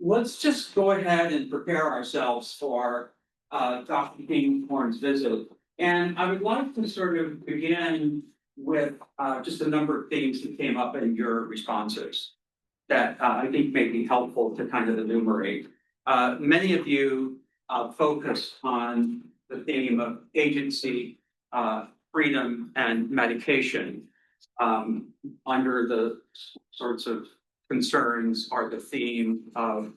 Let's just go ahead and prepare ourselves for Dr. Kinghorn's visit. And I would like to sort of begin with just a number of themes that came up in your responses that I think may be helpful to kind of enumerate. Many of you focused on the theme of agency, freedom, and medication under the sorts of concerns are the theme of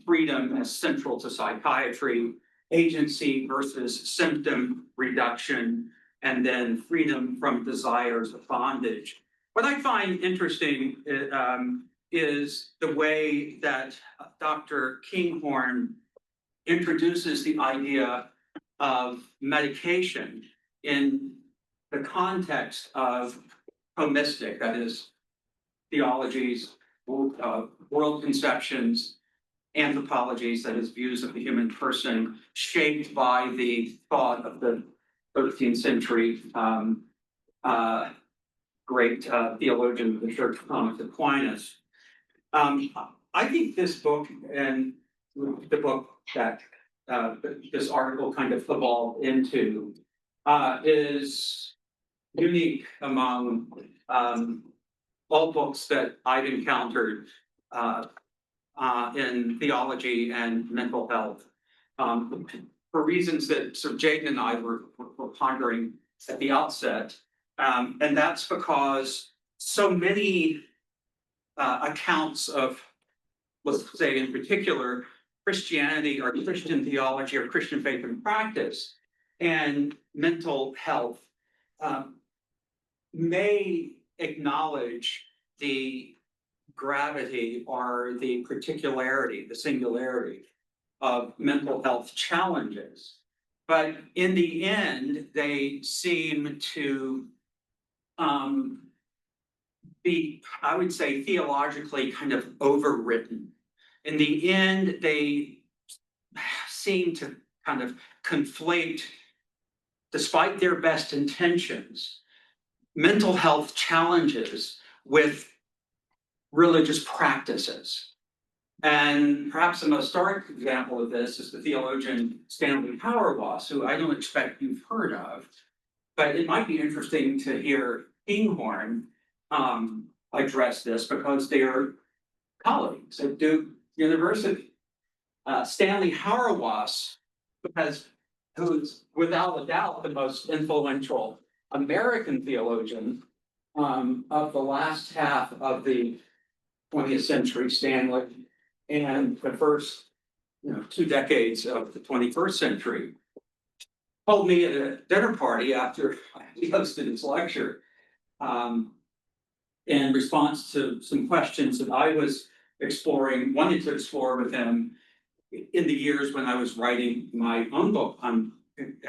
freedom as central to psychiatry, agency versus symptom reduction, and then freedom from desires of bondage. What I find interesting is the way that Dr. Kinghorn introduces the idea of medication in the context of Thomistic, that is, theologies, world conceptions, anthropologies, that is, views of the human person, shaped by the thought of the 13th century great theologian of the church, Thomas Aquinas. I think this book and the book that this article kind of evolved into is unique among all books that I've encountered in theology and mental health, for reasons that sort of Jaden and I were pondering at the outset. And that's because so many accounts of, let's say in particular, Christianity or Christian theology or Christian faith and practice and mental health may acknowledge the gravity or the particularity, the singularity of mental health challenges. But in the end, they seem to be, I would say, theologically kind of overwritten. In the end, they seem to kind of conflate, despite their best intentions, mental health challenges with religious practices. And perhaps the most stark example of this is the theologian Stanley Hauerwas, who I don't expect you've heard of, but it might be interesting to hear Kinghorn address this because they are colleagues at Duke University. Stanley Hauerwas, who's without a doubt the most influential American theologian of the last half of the 20th century, Stanley, and the first 2 decades of the 21st century, told me at a dinner party after he hosted his lecture, in response to some questions that I was wanted to explore with him in the years when I was writing my own book on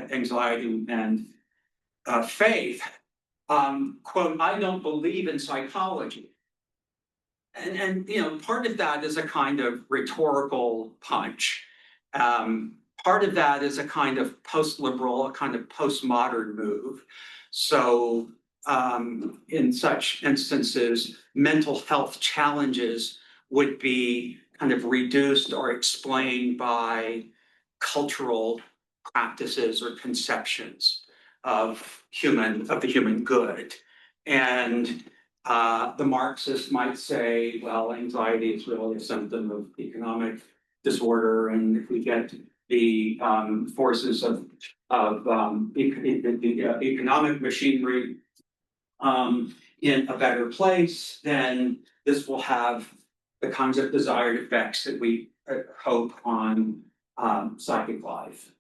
anxiety and faith. Quote, "I don't believe in psychology." And part of that is a kind of rhetorical punch. Part of that is a kind of post-liberal, a kind of postmodern move. So in such instances, mental health challenges would be kind of reduced or explained by cultural practices or conceptions of the human good. And the Marxists might say, well, anxiety is really a symptom of economic disorder, and if we get the forces of the economic machinery in a better place, then this will have the kinds of desired effects that we hope on psychic life.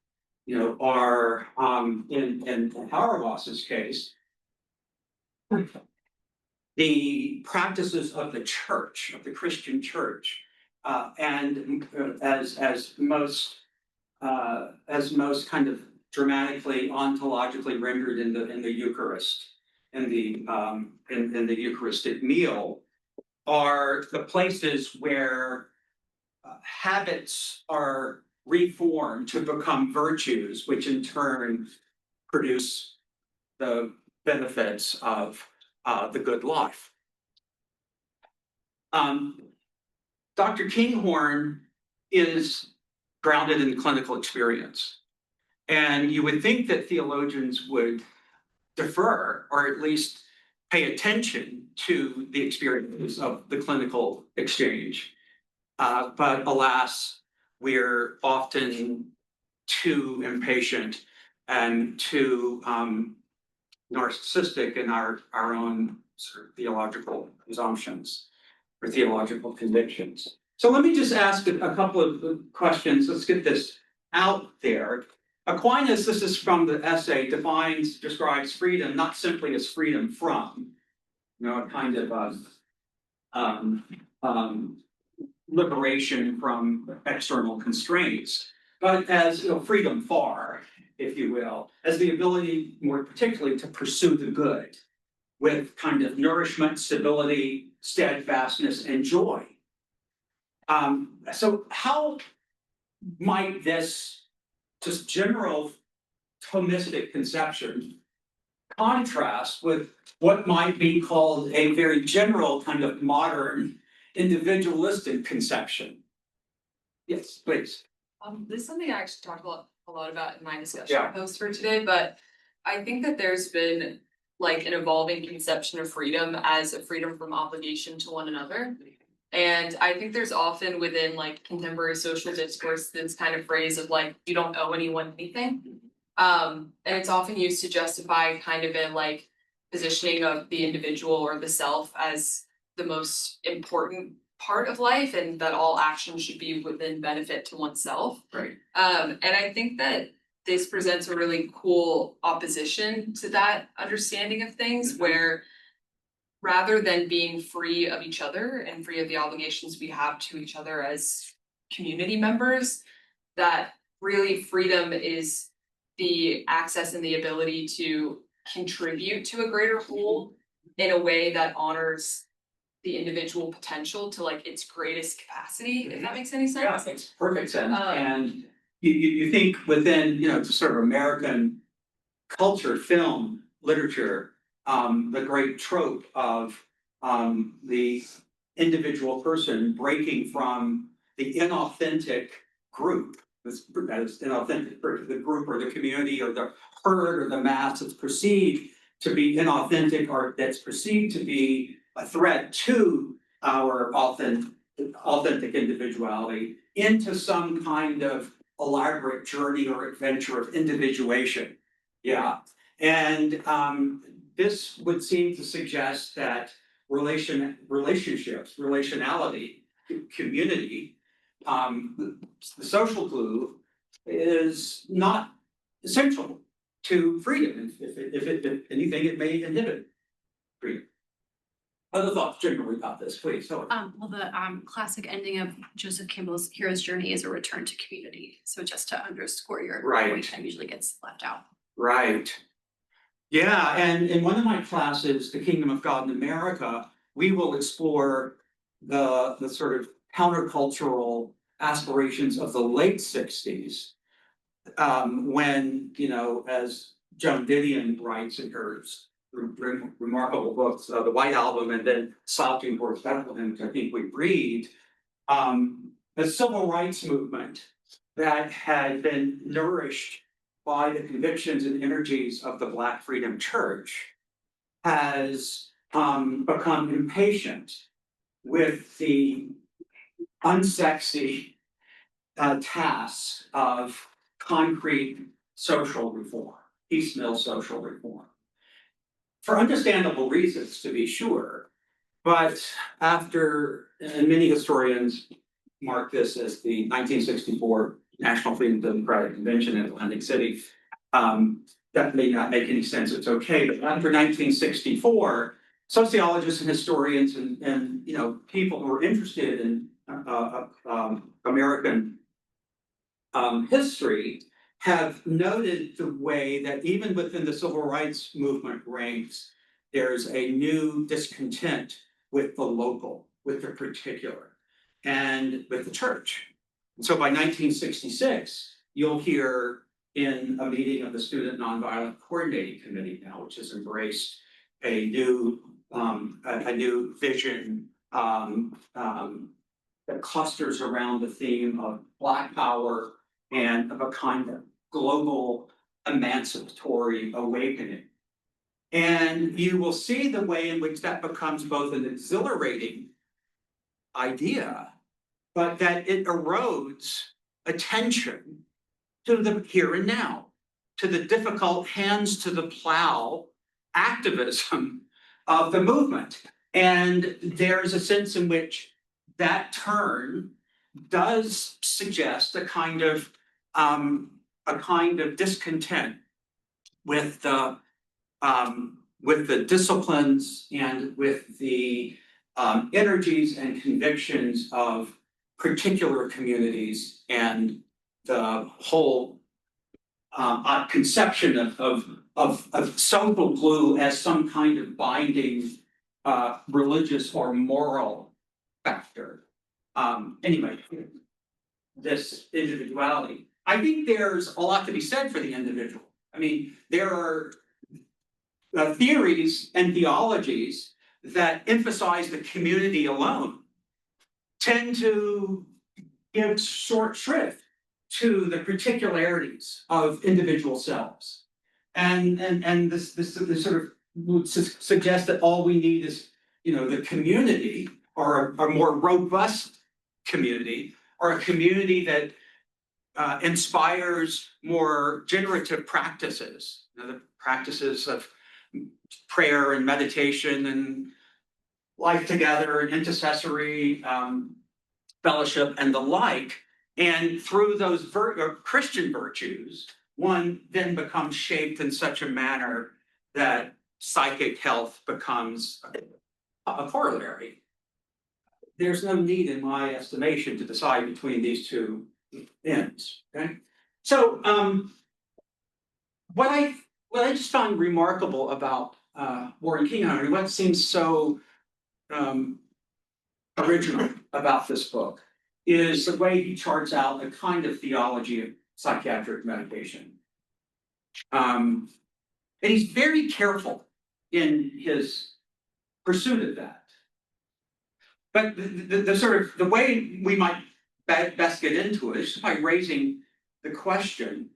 Or in Hauerwas's case, the practices of the church, of the Christian church, and as most kind of dramatically ontologically rendered in the Eucharist, in the Eucharistic meal, are the places where habits are reformed to become virtues, which in turn produce the benefits of the good life. Dr. Kinghorn is grounded in clinical experience. And you would think that theologians would defer or at least pay attention to the experiences of the clinical exchange. But alas, we're often too impatient and too narcissistic in our own sort of theological assumptions or theological convictions. So let me just ask a couple of questions. Let's get this out there. Aquinas, this is from the essay, describes freedom not simply as freedom from, a kind of liberation from external constraints, but as freedom for, if you will, as the ability, more particularly, to pursue the good with kind of nourishment, stability, steadfastness, and joy. So how might this just general Thomistic conception contrast with what might be called a very general kind of modern individualistic conception? Yes, please. This is something I actually talked a lot about in my discussion post for today, but I think that there's been like an evolving conception of freedom as a freedom from obligation to one another. And I think there's often within like contemporary social discourse this kind of phrase of like, you don't owe anyone anything. And it's often used to justify kind of a like positioning of the individual or the self as the most important part of life and that all action should be within benefit to oneself. Right. And I think that this presents a really cool opposition to that understanding of things where rather than being free of each other and free of the obligations we have to each other as community members, that really freedom is the access and the ability to contribute to a greater whole in a way that honors the individual potential to like its greatest capacity, if that makes any sense. Yeah, it makes perfect sense. And you think within, sort of American culture, film, literature, the great trope of the individual person breaking from the inauthentic group, that is inauthentic, the group or the community or the herd or the mass that's perceived to be inauthentic or that's perceived to be a threat to our authentic individuality into some kind of elaborate journey or adventure of individuation. Yeah. And this would seem to suggest that relationships, relationality, community, the social glue is not essential to freedom. If anything, it may inhibit freedom. Other thoughts generally about this, please. Well, the classic ending of Joseph Campbell's hero's journey is a return to community. So just to underscore your point, that usually gets left out. Right. Yeah, and in one of my classes, The Kingdom of God in America, we will explore the sort of countercultural aspirations of the late 60s, when, as Joan Didion writes in her remarkable books, The White Album and then Salting Towards Bethlehem, which I think we read, the civil rights movement that had been nourished by the convictions and energies of the Black Freedom Church has become impatient with the unsexy tasks of concrete social reform, piecemeal social reform. For understandable reasons, to be sure, but after, and many historians mark this as the 1964 National Freedom Democratic Convention in Atlantic City. That may not make any sense, it's okay, but after 1964, sociologists and historians and people who are interested in American history have noted the way that even within the civil rights movement ranks, there's a new discontent with the local, with the particular, and with the church. And so by 1966, you'll hear in a meeting of the Student Nonviolent Coordinating Committee now, which has embraced a new vision that clusters around the theme of Black power and of a kind of global emancipatory awakening. And you will see the way in which that becomes both an exhilarating idea, but that it erodes attention to the here and now, to the difficult hands to the plow activism of the movement. And there's a sense in which that turn does suggest a kind of discontent with the disciplines and with the energies and convictions of particular communities and the whole conception of social glue as some kind of binding religious or moral factor. Anyway, this individuality. I think there's a lot to be said for the individual. I mean, there are theories and theologies that emphasize the community alone tend to give short shrift to the particularities of individual selves. And this sort of would suggest that all we need is, the community, or a more robust community, or a community that inspires more generative practices, the practices of prayer and meditation and life together and intercessory fellowship and the like. And through those Christian virtues, one then becomes shaped in such a manner that psychic health becomes a corollary. There's no need, in my estimation, to decide between these two ends. Okay, so what I just found remarkable about Warren Kinghorn, what seems so original about this book, is the way he charts out a kind of theology of psychiatric medication. And he's very careful in his pursuit of that. But the sort of the way we might best get into it is just by raising the question,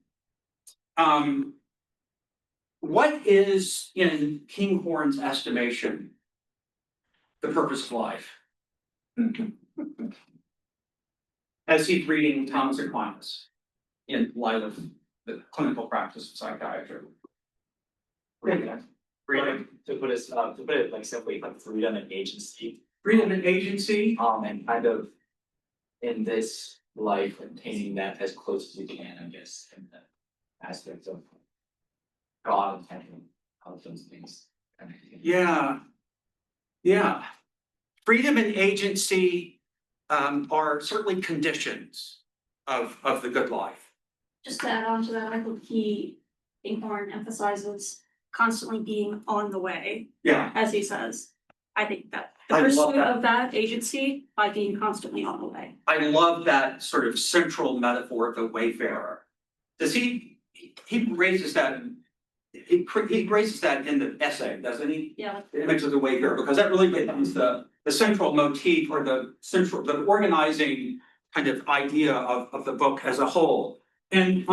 what is, in Kinghorn's estimation, the purpose of life? As he's reading Thomas Aquinas in light of the clinical practice of psychiatry. Freedom, to put it like simply, like freedom and agency. Freedom and agency. And kind of in this life, attaining that as close as you can, I guess, in the aspects of God and heaven, all of those things. Yeah. Freedom and agency are certainly conditions of the good life. Just to add on to that, I think Kinghorn emphasizes constantly being on the way. Yeah. As he says. I think that the I love pursuit that. of that agency by being constantly on the way. I love that sort of central metaphor of the wayfarer. Does he raises that he raises that in the essay, doesn't he? Yeah. The image of the wayfarer, because that really becomes the central motif, or the organizing kind of idea of the book as a whole. And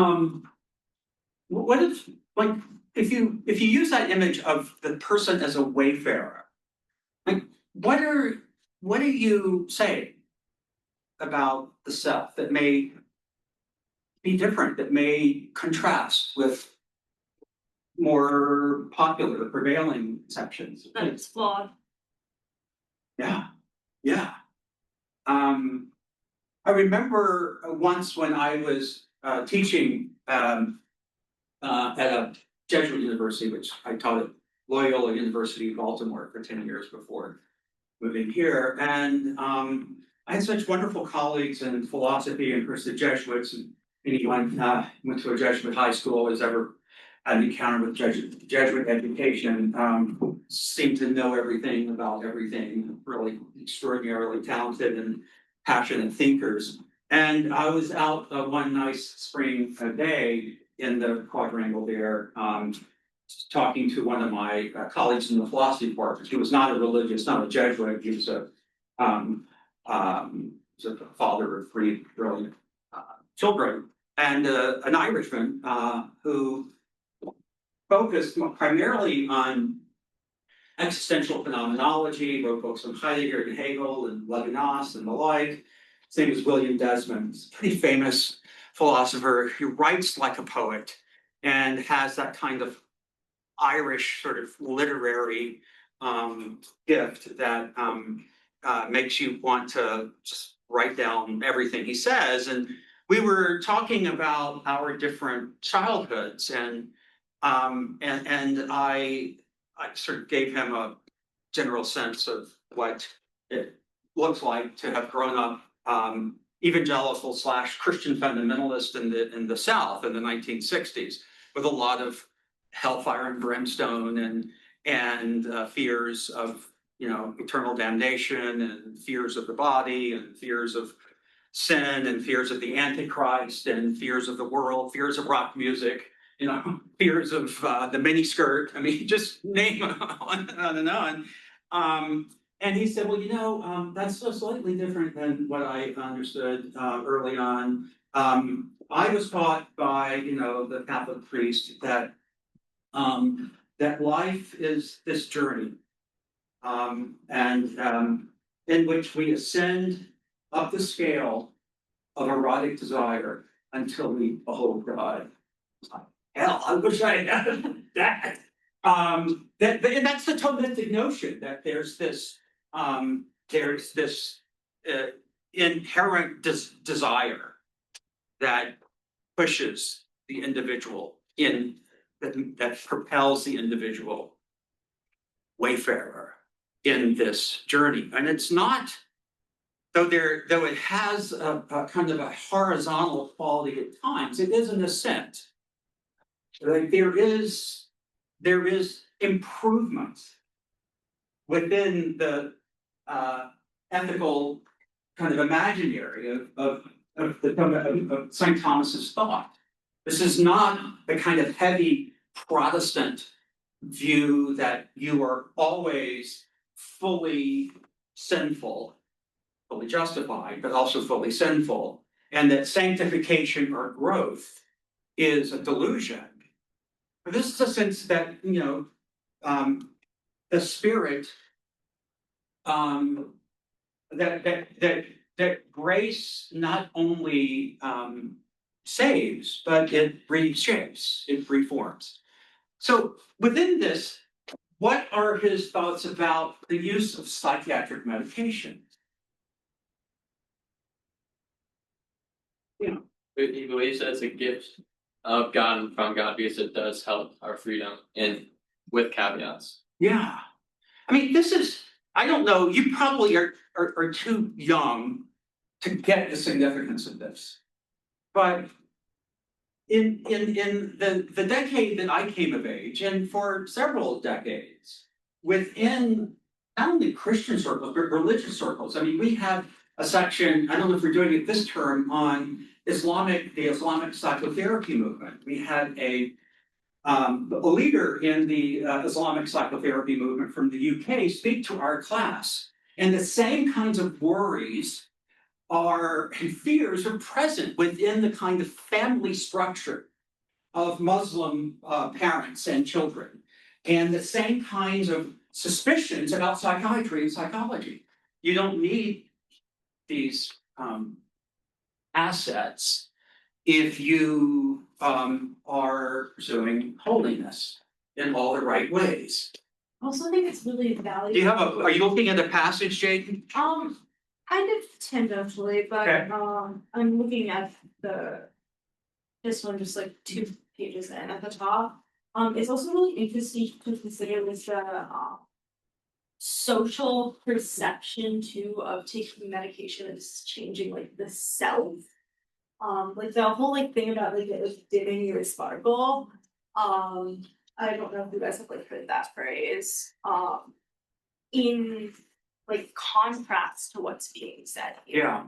what if, like, if you use that image of the person as a wayfarer, like, what are you saying about the self that may be different, that may contrast with more popular, prevailing conceptions? That it's flawed. Yeah. I remember once when I was teaching at a Jesuit university, which I taught at Loyola University, Baltimore, for 10 years before moving here. And I had such wonderful colleagues in philosophy, and of course the Jesuits, and anyone went to a Jesuit high school has ever had an encounter with Jesuit education, seemed to know everything about everything, really extraordinarily talented and passionate thinkers. And I was out one nice spring day in the quadrangle there, talking to one of my colleagues in the philosophy department. He was not a religious, not a Jesuit. He was a sort of father of three brilliant children, and an Irishman who focused primarily on existential phenomenology, wrote books on Heidegger and Hegel and Levinas and the like. His name is William Desmond. He's a pretty famous philosopher. He writes like a poet and has that kind of Irish sort of literary gift that makes you want to just write down everything he says. And we were talking about our different childhoods, and I sort of gave him a general sense of what it looks like to have grown up evangelical / Christian fundamentalist in the South in the 1960s, with a lot of hellfire and brimstone and fears of eternal damnation, and fears of the body, and fears of sin, and fears of the Antichrist, and fears of the world, fears of rock music, fears of the miniskirt. I mean, just name it on and on. And he said, well, that's so slightly different than what I understood early on. I was taught by, the Catholic priest that that life is this journey, and in which we ascend up the scale of erotic desire until we behold God. Hell, I wish I had that. And that's the Thomistic notion, that there's this inherent desire that pushes the individual that propels the individual wayfarer in this journey. And it's not, though it has a kind of a horizontal quality at times, it is an ascent. Like there is improvement within the ethical kind of imaginary of St. Thomas's thought. This is not the kind of heavy Protestant view that you are always fully sinful, fully justified, but also fully sinful, and that sanctification or growth is a delusion. But this is a sense that, the Spirit, that grace not only saves, but it reshapes, it reforms. So within this, what are his thoughts about the use of psychiatric medication? He believes that it's a gift of God and from God, because it does help our freedom, and with caveats. Yeah. I mean, I don't know, you probably are too young to get the significance of this. But in the decade that I came of age, and for several decades, within not only Christian circles, but religious circles, I mean, we have a section, I don't know if we're doing it this term, on the Islamic psychotherapy movement. We had a leader in the Islamic psychotherapy movement from the UK speak to our class. And the same kinds of worries and fears are present within the kind of family structure of Muslim parents and children. And the same kinds of suspicions about psychiatry and psychology. You don't need these assets if you are pursuing holiness in all the right ways. I also think it's really valuable. Are you looking at a passage, Jaden? Kind of tentatively, but Okay. I'm looking at this one just like 2 pages in at the top. It's also really interesting to consider this social perception too of taking medication is changing like the self. Like the whole thing about it was dimming your sparkle. I don't know if you guys have heard that phrase. In contrast to what's being said here. Yeah.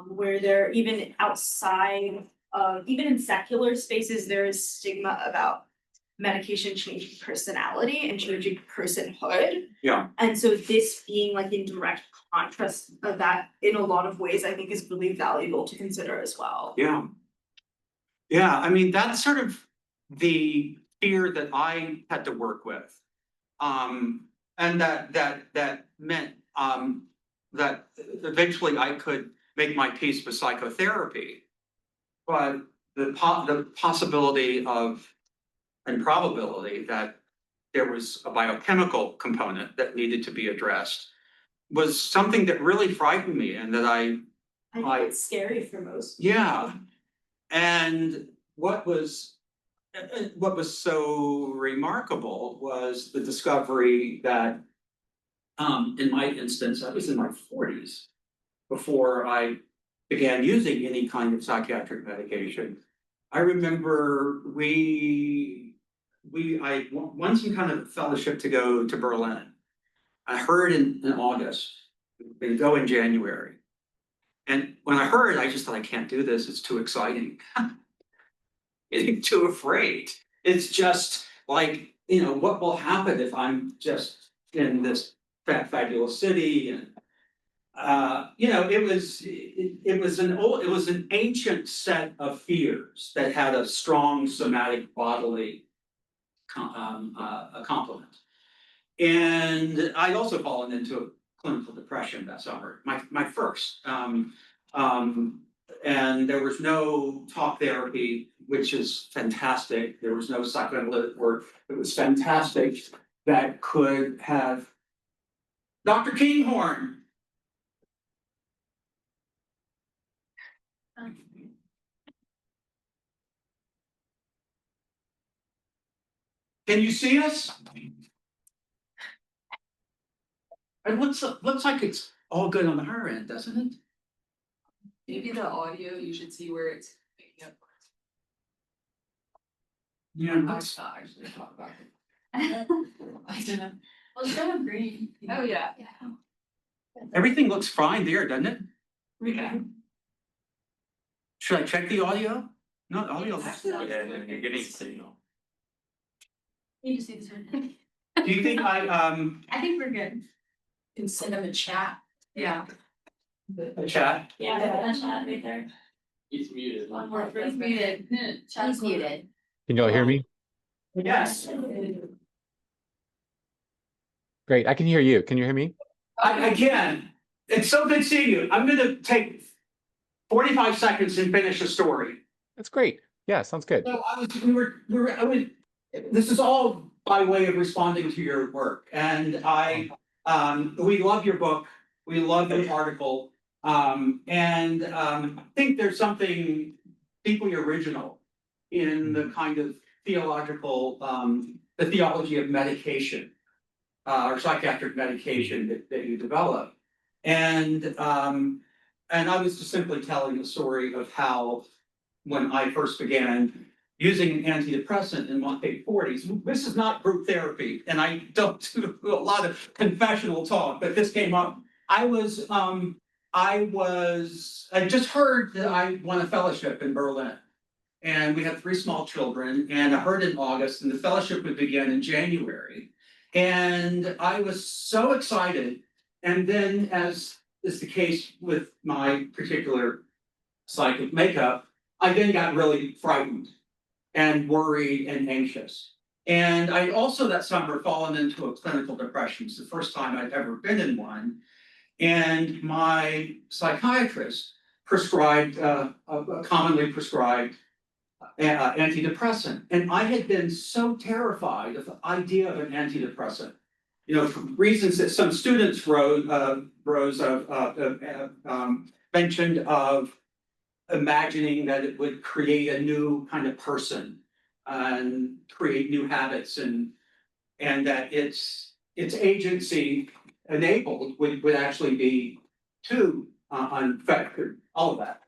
Where they're even outside of, even in secular spaces, there is stigma about medication changing personality and changing personhood. Yeah. And so this being like in direct contrast of that in a lot of ways, I think is really valuable to consider as well. Yeah. Yeah, I mean, that's sort of the fear that I had to work with. And that meant that eventually I could make my peace with psychotherapy. But the possibility of and probability that there was a biochemical component that needed to be addressed was something that really frightened me, and that I think it's scary for most people. yeah. And what was so remarkable was the discovery that, in my instance, I was in my 40s before I began using any kind of psychiatric medication. I remember I won some kind of fellowship to go to Berlin. I heard in August, we go in January. And when I heard, I just thought, I can't do this, it's too exciting. Getting too afraid. It's just like, what will happen if I'm just in this fabulous city? And it was an ancient set of fears that had a strong somatic bodily complement. And I'd also fallen into clinical depression that summer, my first. And there was no talk therapy, which is fantastic. There was no psychoanalytic work. It was fantastic that could have Dr. Kinghorn. Can you see us? It looks like it's all good on her end, doesn't it? Maybe the audio, you should see where it's picking up. Yeah, Let's not actually talk about it. I don't know. Well, it's kind of green. Oh, yeah. everything looks fine there, doesn't it? Yeah. Should I check the audio? No, the audio. Yeah, you're getting signal. You just see this one. Do you think I think we're good. Can send them a chat. Yeah. a chat? Yeah, that's chat right there. He's muted. One more, he's muted. Chat's muted. Can y'all hear me? Yes. Great, I can hear you. Can you hear me? I can. It's so good seeing you. I'm gonna take 45 seconds and finish the story. That's great. Yeah, sounds good. So this is all by way of responding to your work. And we love your book. We love your article. I think there's something deeply original in the kind of theological, the theology of medication, or psychiatric medication that you develop. And I was just simply telling the story of how, when I first began using an antidepressant in my late 40s, this is not group therapy, and I don't do a lot of confessional talk, but this came up. I just heard that I won a fellowship in Berlin, and we had 3 small children, and I heard in August, and the fellowship would begin in January. And I was so excited. And then, as is the case with my particular psychic makeup, I then got really frightened and worried and anxious. And I also that summer fallen into a clinical depression. It's the first time I'd ever been in one. And my psychiatrist prescribed a commonly prescribed antidepressant. And I had been so terrified of the idea of an antidepressant, for reasons that some students mentioned of imagining that it would create a new kind of person and create new habits, and that its agency enabled would actually be too unfettered, all of that.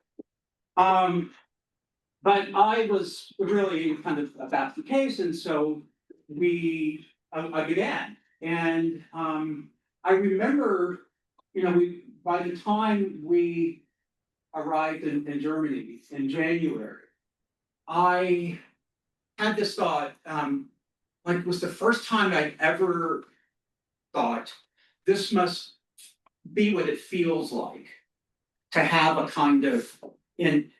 But I was really kind of about the case, and so I began. And I remember, by the time we arrived in Germany in January, I had this thought, like, was the first time I'd ever thought, this must be what it feels like to have a kind of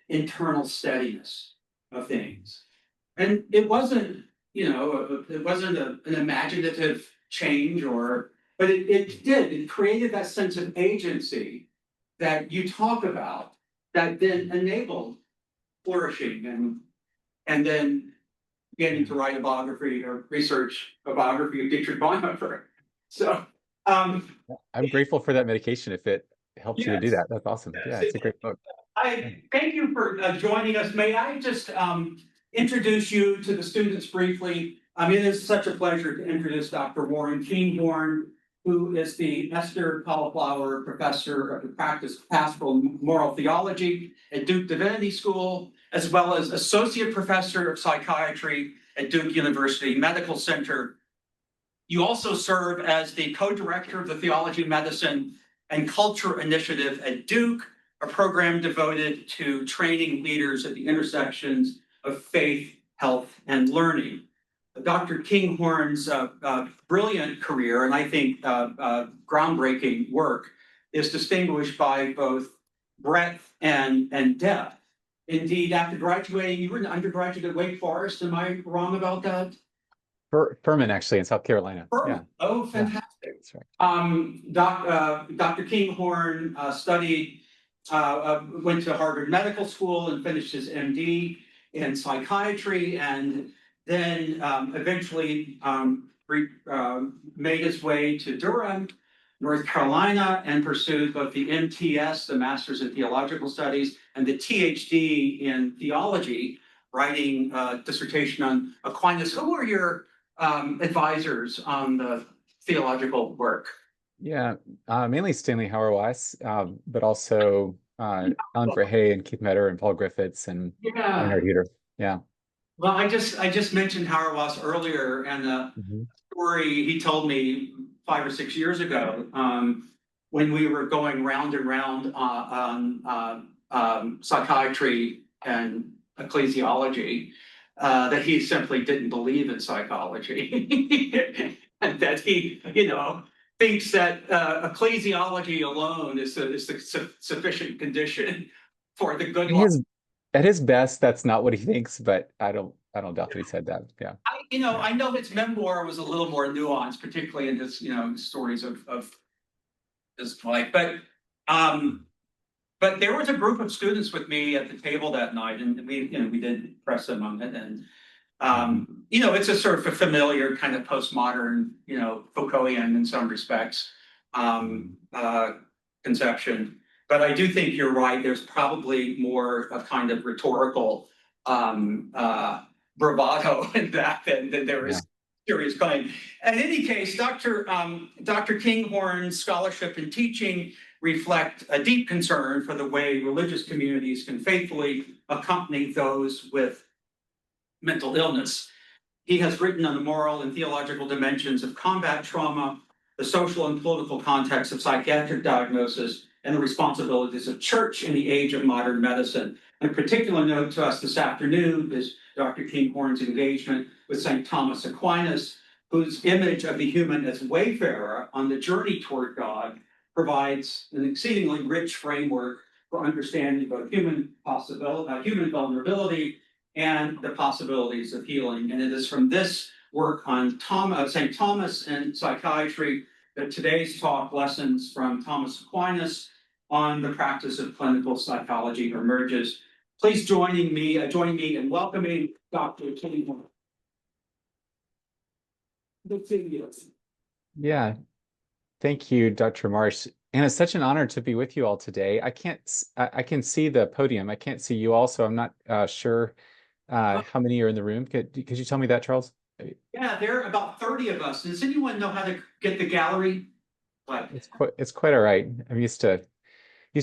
internal steadiness of things. And it wasn't, it wasn't an imaginative change but it created that sense of agency that you talk about that then enabled flourishing and then getting to write a biography or research a biography of Dietrich Bonhoeffer. So, I'm grateful for that medication if it helps you to do yes. that. That's awesome. Yeah, it's a great book. I thank you for joining us. May I just introduce you to the students briefly? It is such a pleasure to introduce Dr. Warren Kinghorn, who is the Esther Cauliflower Professor of the Practice of Pastoral Moral Theology at Duke Divinity School, as well as Associate Professor of Psychiatry at Duke University Medical Center. You also serve as the co-director of the Theology, Medicine, and Culture Initiative at Duke, a program devoted to training leaders at the intersections of faith, health, and learning. Dr. Kinghorn's brilliant career, and I think groundbreaking work, is distinguished by both breadth and depth. Indeed, after graduating, you were an undergraduate at Wake Forest. Am I wrong about that? Furman, actually, in South Carolina. Furman. Yeah. Oh, fantastic. Yeah, that's right. Dr. Kinghorn went to Harvard Medical School and finished his MD in psychiatry, and then eventually made his way to Durham, North Carolina, and pursued both the MTS, the Master's in Theological Studies, and the THD in Theology, writing a dissertation on Aquinas. Who were your advisors on the theological work? Yeah, mainly Stanley Hauerwas, but also Alan Verhey and Keith Metter and Paul Griffiths and Leonard Huter. Yeah. Well, I just mentioned Hauerwas earlier, and the story he told me 5 or 6 years ago, when we were going round and round on psychiatry and ecclesiology, that he simply didn't believe in psychology, and that he, thinks that ecclesiology alone is the sufficient condition for the good life. At his best, that's not what he thinks, but I don't doubt that he said that. Yeah. I know his memoir was a little more nuanced, particularly in his, stories of his life. But there was a group of students with me at the table that night, and we did press them on it, and it's a sort of a familiar kind of postmodern, Foucaultian in some respects, conception. But I do think you're right. There's probably more of kind of rhetorical bravado in that than there is serious claim. In any case, Dr. Kinghorn's scholarship and teaching reflect a deep concern for the way religious communities can faithfully accompany those with mental illness. He has written on the moral and theological dimensions of combat trauma, the social and political context of psychiatric diagnosis, and the responsibilities of church in the age of modern medicine. And a particular note to us this afternoon is Dr. Kinghorn's engagement with St. Thomas Aquinas, whose image of the human as wayfarer on the journey toward God provides an exceedingly rich framework for understanding both human vulnerability and the possibilities of healing. And it is from this work on St. Thomas and psychiatry that today's talk, Lessons from Thomas Aquinas on the Practice of Clinical Psychology, emerges. Please join me in welcoming Dr. Kinghorn. Yeah, thank you, Dr. Marsh. And it's such an honor to be with you all today. I can see the podium. I can't see you all, so I'm not sure how many are in the room. Could you tell me that, Charles? Yeah, there are about 30 of us. Does anyone know how to get the gallery? What? It's quite all right. I'm used to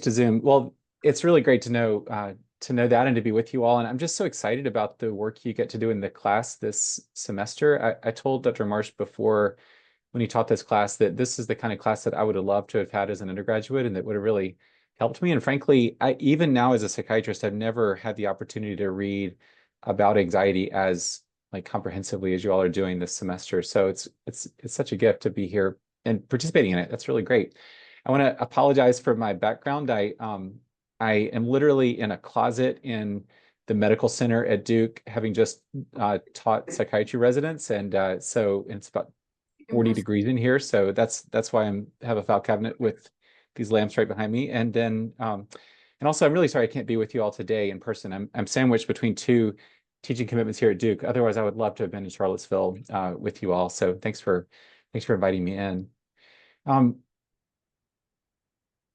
Zoom. Well, it's really great to know that and to be with you all. And I'm just so excited about the work you get to do in the class this semester. I told Dr. Marsh before when he taught this class that this is the kind of class that I would have loved to have had as an undergraduate, and that would have really helped me. And frankly, even now as a psychiatrist, I've never had the opportunity to read about anxiety as like comprehensively as you all are doing this semester. So it's such a gift to be here and participating in it. That's really great. I want to apologize for my background. I am literally in a closet in the medical center at Duke, having just taught psychiatry residents, and so it's about 40 degrees in here. So that's why have a file cabinet with these lamps right behind me. And then and also I'm really sorry I can't be with you all today in person. I'm sandwiched between two teaching commitments here at Duke. Otherwise, I would love to have been in Charlottesville with you all. So thanks for inviting me in.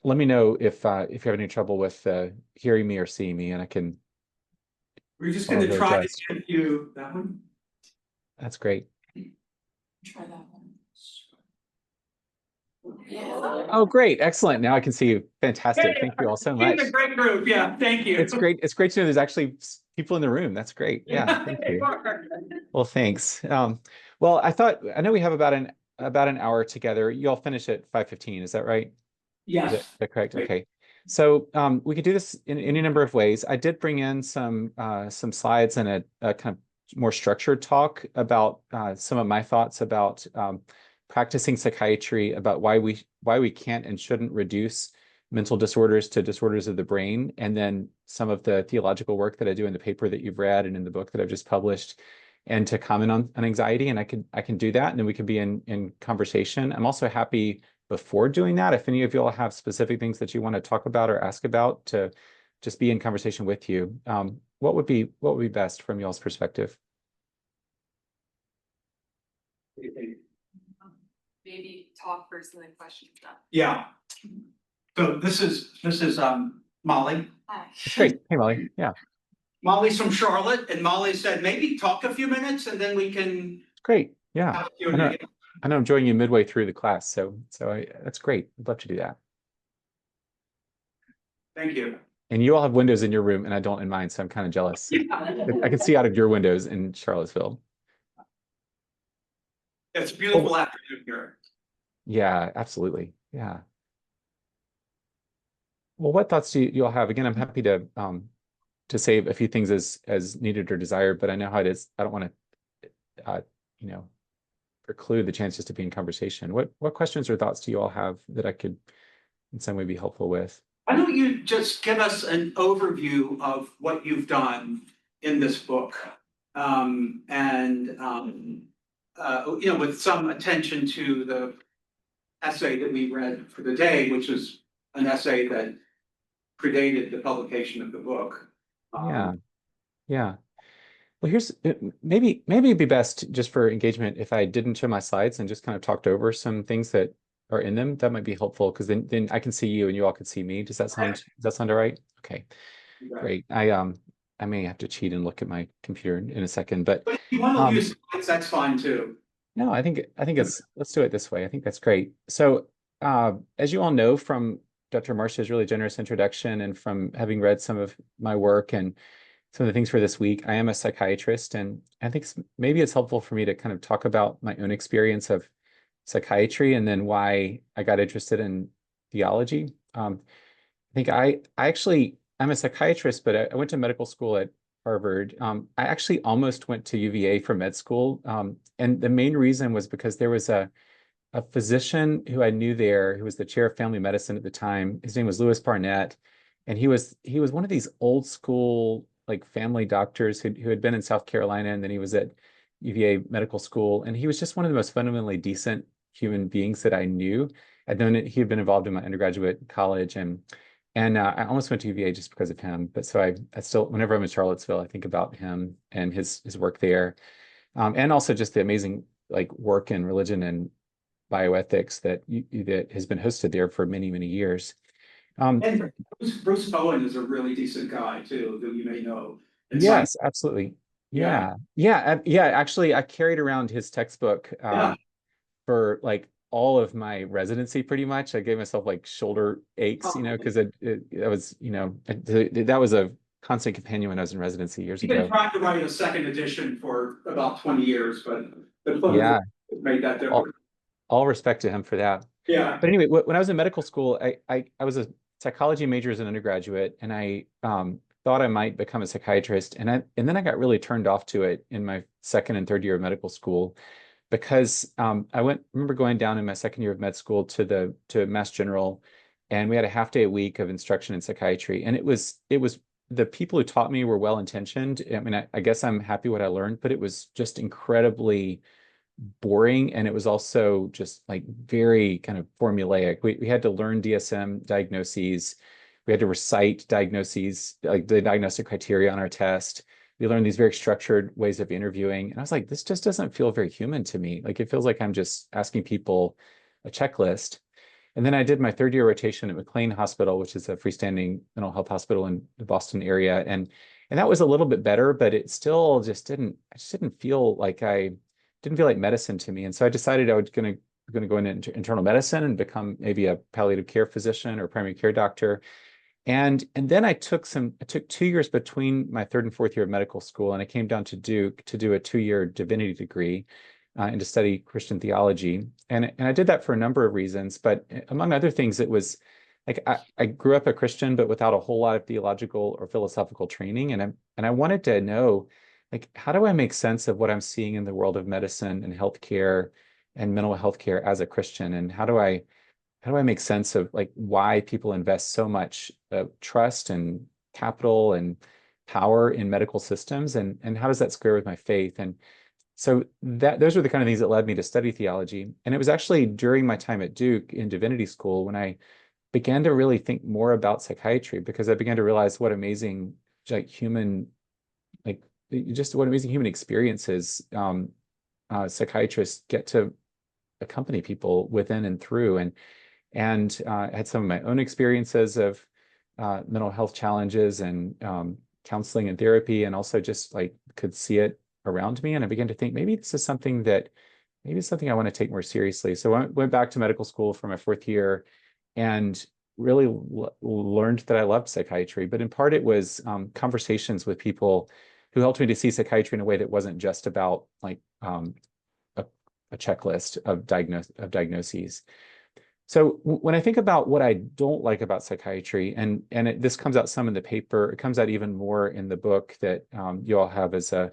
Let me know if you have any trouble with hearing me or seeing me, and I can. We're just going to try to get you that one. That's great. Try that one. Oh, great. Excellent. Now I can see you. Fantastic. Thank you all so much. It's a great group. Yeah, thank you. It's great. It's great to know there's actually people in the room. That's great. Yeah, thank you. Well, thanks. Well, I know we have about an hour together. You all finish at 5:15. Is that right? Yes. Is that correct? Okay. So we could do this in any number of ways. I did bring in some slides and a kind of more structured talk about some of my thoughts about practicing psychiatry, about why we can't and shouldn't reduce mental disorders to disorders of the brain, and then some of the theological work that I do in the paper that you've read and in the book that I've just published, and to comment on anxiety. And I can do that, and then we can be in conversation. I'm also happy before doing that, if any of you all have specific things that you want to talk about or ask about, to just be in conversation with you. What would be best from y'all's perspective? Maybe talk first and then questions after. Yeah. So this is Molly. Hi. That's great. Hey, Molly. Yeah. Molly's from Charlotte, and Molly said maybe talk a few minutes and then we can. Great. Yeah. I know I'm joining you midway through the class, so that's great. I'd love to do that. Thank you. And you all have windows in your room, and I don't in mine, so I'm kind of jealous. I can see out of your windows in Charlottesville. It's a beautiful afternoon here. Yeah, absolutely. Yeah. Well, what thoughts do you all have? Again, I'm happy to save a few things as needed or desired, but I know how it is. I don't want to, preclude the chance just to be in conversation. What questions or thoughts do you all have that I could in some way be helpful with? Why don't you just give us an overview of what you've done in this book, with some attention to the essay that we read for the day, which was an essay that predated the publication of the book. Yeah. Well, maybe it'd be best just for engagement if I didn't show my slides and just kind of talked over some things that are in them. That might be helpful, because then I can see you and you all can see me. Does that sound all right? Okay, great. I may have to cheat and look at my computer in a second, but if you want to use slides, that's fine too. No, I think let's do it this way. I think that's great. So as you all know from Dr. Marsh's really generous introduction, and from having read some of my work and some of the things for this week, I am a psychiatrist, and I think maybe it's helpful for me to kind of talk about my own experience of psychiatry and then why I got interested in theology. I think I'm a psychiatrist, but I went to medical school at Harvard. I actually almost went to UVA for med school, and the main reason was because there was a physician who I knew there, who was the chair of family medicine at the time. His name was Louis Barnett, and he was one of these old school like family doctors who had been in South Carolina, and then he was at UVA medical school, and he was just one of the most fundamentally decent human beings that I knew. I'd known it. He had been involved in my undergraduate college, and I almost went to UVA just because of him. But so I still, whenever I'm in Charlottesville, I think about him and his work there, and also just the amazing like work in religion and bioethics that has been hosted there for many, many years. And Bruce Bowen is a really decent guy too, who you may know. Yes, absolutely. Yeah. Actually, I carried around his textbook for like all of my residency, pretty much. I gave myself like shoulder aches, because that was a constant companion when I was in residency years ago. I've been trying to write a second edition for about 20 years, but the book made that difference. All respect to him for that. Yeah. But anyway, when I was in medical school, I was a psychology major as an undergraduate, and I thought I might become a psychiatrist, and then I got really turned off to it in my second and third year of medical school because remember going down in my second year of med school to Mass General, and we had a half day a week of instruction in psychiatry, and it was the people who taught me were well intentioned. I mean, I guess I'm happy what I learned, but it was just incredibly boring, and it was also just like very kind of formulaic. We had to learn DSM diagnoses. We had to recite diagnoses, like the diagnostic criteria on our test. We learned these very structured ways of interviewing. And I was like, this just doesn't feel very human to me. Like, it feels like I'm just asking people a checklist. And then I did my third year rotation at McLean Hospital, which is a freestanding mental health hospital in the Boston area. And that was a little bit better, but it still just didn't feel like medicine to me. And so I decided I was going to go into internal medicine and become maybe a palliative care physician or primary care doctor. And then I took 2 years between my third and fourth year of medical school, and I came down to Duke to do a 2-year divinity degree and to study Christian theology. And I did that for a number of reasons, but among other things, it was like I grew up a Christian, but without a whole lot of theological or philosophical training. And I wanted to know, like, how do I make sense of what I'm seeing in the world of medicine and healthcare and mental health care as a Christian? And how do I make sense of like why people invest so much trust and capital and power in medical systems, and how does that square with my faith? And so those were the kind of things that led me to study theology. And it was actually during my time at Duke in divinity school when I began to really think more about psychiatry, because I began to realize what amazing like human experiences psychiatrists get to accompany people within and through. And I had some of my own experiences of mental health challenges and counseling and therapy, and also just like could see it around me. And I began to think maybe it's something I want to take more seriously. So I went back to medical school for my fourth year and really learned that I loved psychiatry. But in part, it was conversations with people who helped me to see psychiatry in a way that wasn't just about like a checklist of diagnoses. So when I think about what I don't like about psychiatry, and this comes out some in the paper, it comes out even more in the book that you all have as a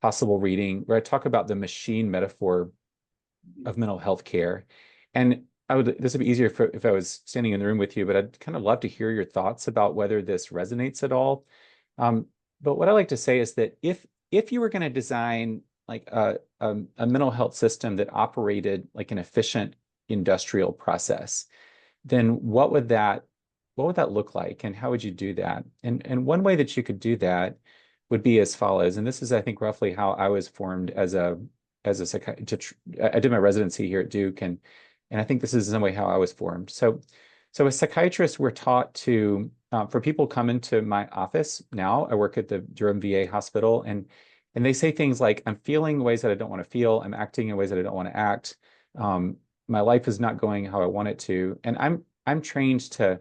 possible reading, where I talk about the machine metaphor of mental health care. And this would be easier if I was standing in the room with you, but I'd kind of love to hear your thoughts about whether this resonates at all. But what I like to say is that if you were going to design like a mental health system that operated like an efficient industrial process, then what would that look like, and how would you do that? And one way that you could do that would be as follows. And this is, I think, roughly how I was formed as a psychiatrist. I did my residency here at Duke, and I think this is in some way how I was formed. So as psychiatrists, we're taught to for people come into my office now. I work at the Durham VA hospital, and they say things like, I'm feeling ways that I don't want to feel. I'm acting in ways that I don't want to act. My life is not going how I want it to. And I'm trained to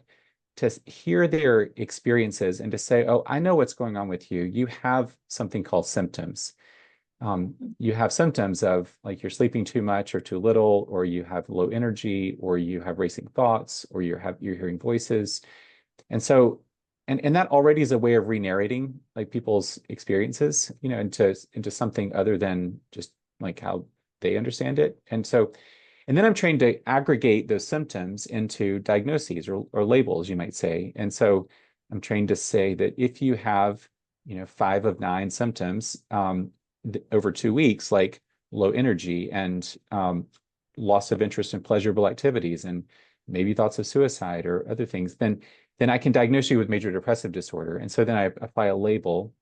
hear their experiences and to say, oh, I know what's going on with you. You have something called symptoms. You have symptoms of like you're sleeping too much or too little, or you have low energy, or you have racing thoughts, or you're hearing voices. And so, and that already is a way of re-narrating like people's experiences, into something other than just like how they understand it. And then I'm trained to aggregate those symptoms into diagnoses or labels, you might say. And so I'm trained to say that if you have, 5 of 9 symptoms over 2 weeks, like low energy and loss of interest in pleasurable activities and maybe thoughts of suicide or other things, then I can diagnose you with major depressive disorder. And so then I apply a label.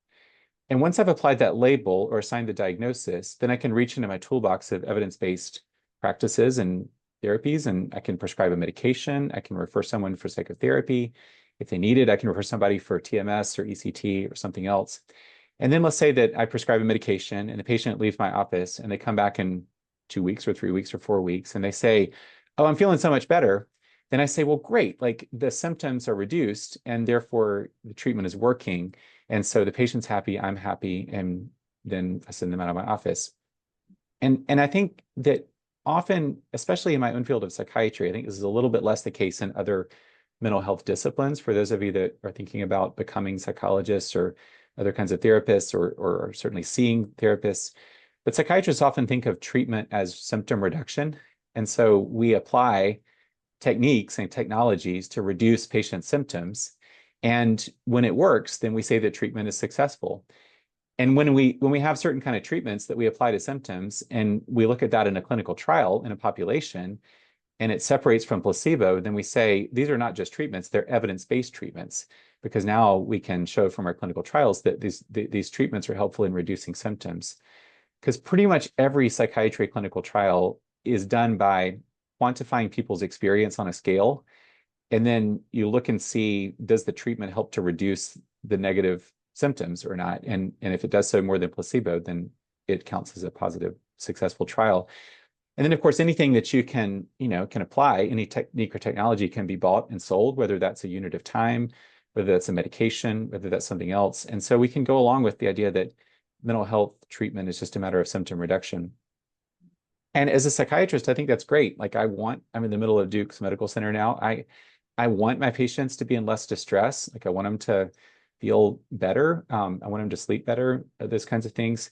And once I've applied that label or assigned the diagnosis, then I can reach into my toolbox of evidence-based practices and therapies, and I can prescribe a medication. I can refer someone for psychotherapy. If they need it, I can refer somebody for TMS or ECT or something else. And then let's say that I prescribe a medication and the patient leaves my office and they come back in 2 weeks or 3 weeks or 4 weeks and they say, oh, I'm feeling so much better. Then I say, well, great, like the symptoms are reduced and therefore the treatment is working. And so the patient's happy, I'm happy, and then I send them out of my office. And I think that often, especially in my own field of psychiatry, I think this is a little bit less the case in other mental health disciplines for those of you that are thinking about becoming psychologists or other kinds of therapists or certainly seeing therapists. But psychiatrists often think of treatment as symptom reduction. And so we apply techniques and technologies to reduce patient symptoms. And when it works, then we say that treatment is successful. And when we have certain kind of treatments that we apply to symptoms and we look at that in a clinical trial in a population and it separates from placebo, then we say these are not just treatments, they're evidence-based treatments, because now we can show from our clinical trials that these treatments are helpful in reducing symptoms. Because pretty much every psychiatry clinical trial is done by quantifying people's experience on a scale. And then you look and see, does the treatment help to reduce the negative symptoms or not? And if it does so more than placebo, then it counts as a positive, successful trial. And then, of course, anything that you can apply, any technique or technology can be bought and sold, whether that's a unit of time, whether that's a medication, whether that's something else. And so we can go along with the idea that mental health treatment is just a matter of symptom reduction. And as a psychiatrist, I think that's great. Like I'm in the middle of Duke's Medical Center now. I want my patients to be in less distress. Like I want them to feel better. I want them to sleep better, those kinds of things.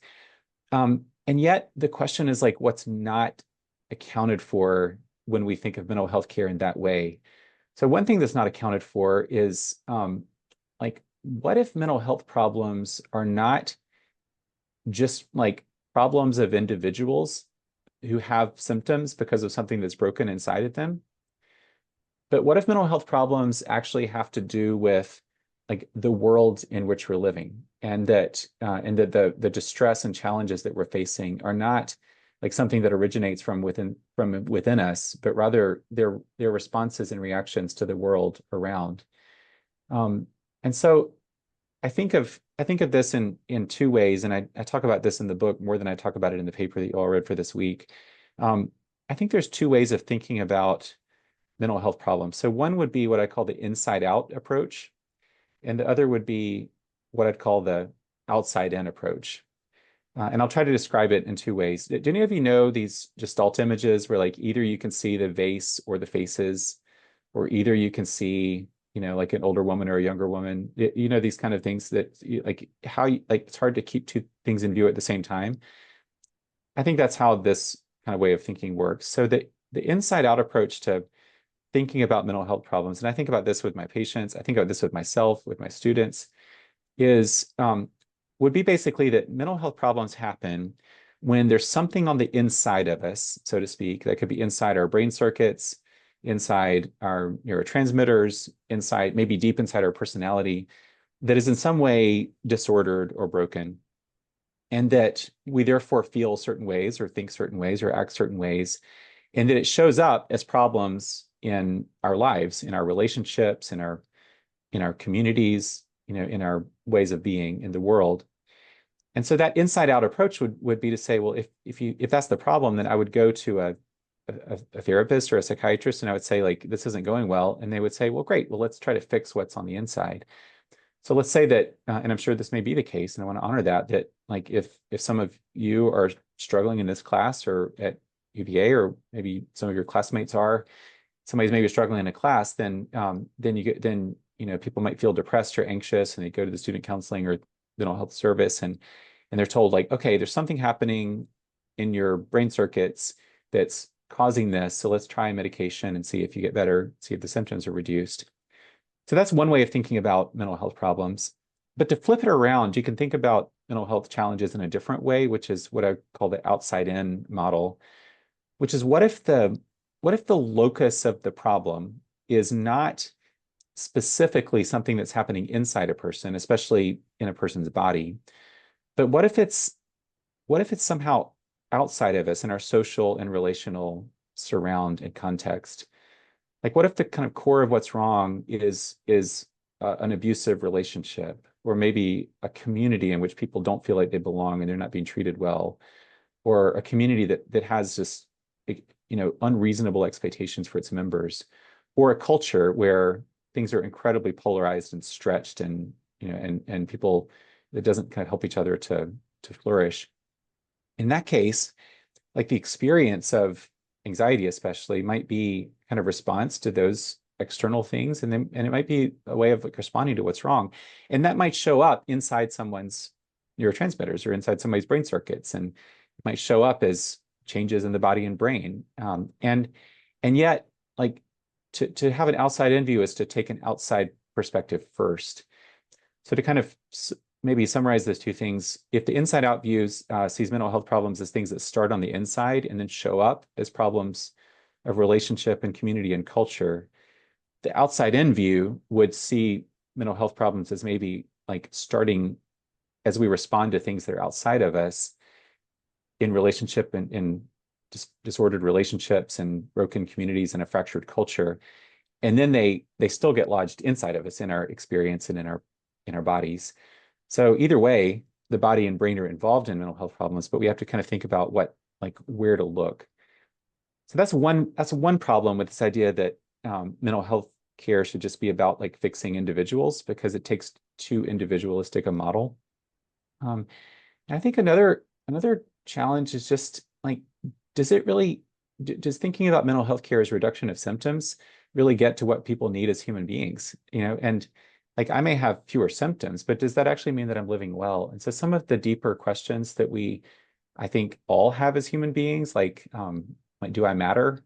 And yet the question is like, what's not accounted for when we think of mental health care in that way? So one thing that's not accounted for is like, what if mental health problems are not just like problems of individuals who have symptoms because of something that's broken inside of them? But what if mental health problems actually have to do with like the world in which we're living, and that the distress and challenges that we're facing are not like something that originates from within us, but rather they're responses and reactions to the world around. And so I think of this in two ways, and I talk about this in the book more than I talk about it in the paper that you all read for this week. I think there's two ways of thinking about mental health problems. So one would be what I call the inside out approach, and the other would be what I'd call the outside in approach. And I'll try to describe it in two ways. Do any of you know these Gestalt images where like either you can see the vase or the faces, or either you can see, like an older woman or a younger woman, these kind of things that like it's hard to keep two things in view at the same time. I think that's how this kind of way of thinking works. So the inside out approach to thinking about mental health problems, and I think about this with my patients, I think about this with myself, with my students, would be basically that mental health problems happen when there's something on the inside of us, so to speak, that could be inside our brain circuits, inside our neurotransmitters, maybe deep inside our personality, that is in some way disordered or broken. And that we therefore feel certain ways or think certain ways or act certain ways. And that it shows up as problems in our lives, in our relationships, in our communities, in our ways of being in the world. And so that inside out approach would be to say, well, if that's the problem, then I would go to a therapist or a psychiatrist, and I would say, like, this isn't going well. And they would say, well, great, well, let's try to fix what's on the inside. So let's say that, and I'm sure this may be the case, and I want to honor that like if some of you are struggling in this class or at UVA, or maybe some of your classmates are, somebody's maybe struggling in a class, then people might feel depressed or anxious, and they go to the student counseling or mental health service, and they're told, like, okay, there's something happening in your brain circuits that's causing this, so let's try medication and see if you get better, see if the symptoms are reduced. So that's one way of thinking about mental health problems. But to flip it around, you can think about mental health challenges in a different way, which is what I call the outside in model, which is what if the locus of the problem is not specifically something that's happening inside a person, especially in a person's body, but what if it's somehow outside of us in our social and relational surround and context? Like, what if the kind of core of what's wrong is an abusive relationship, or maybe a community in which people don't feel like they belong and they're not being treated well, or a community that has just unreasonable expectations for its members, or a culture where things are incredibly polarized and stretched, and people that doesn't kind of help each other to flourish. In that case, like the experience of anxiety especially might be kind of response to those external things, and it might be a way of like responding to what's wrong, and that might show up inside someone's neurotransmitters or inside somebody's brain circuits, and it might show up as changes in the body and brain, and yet like to have an outside in view is to take an outside perspective first. So to kind of maybe summarize those two things, if the inside out view sees mental health problems as things that start on the inside and then show up as problems of relationship and community and culture, the outside in view would see mental health problems as maybe like starting as we respond to things that are outside of us in relationship and in disordered relationships and broken communities and a fractured culture. And then they still get lodged inside of us in our experience and in our bodies. So either way, the body and brain are involved in mental health problems, but we have to kind of think about where to look. So that's one problem with this idea that mental health care should just be about like fixing individuals, because it takes too individualistic a model. And I think another challenge is just like, does thinking about mental health care as reduction of symptoms really get to what people need as human beings? And like I may have fewer symptoms, but does that actually mean that I'm living well? And so some of the deeper questions that I think all have as human beings, like do I matter?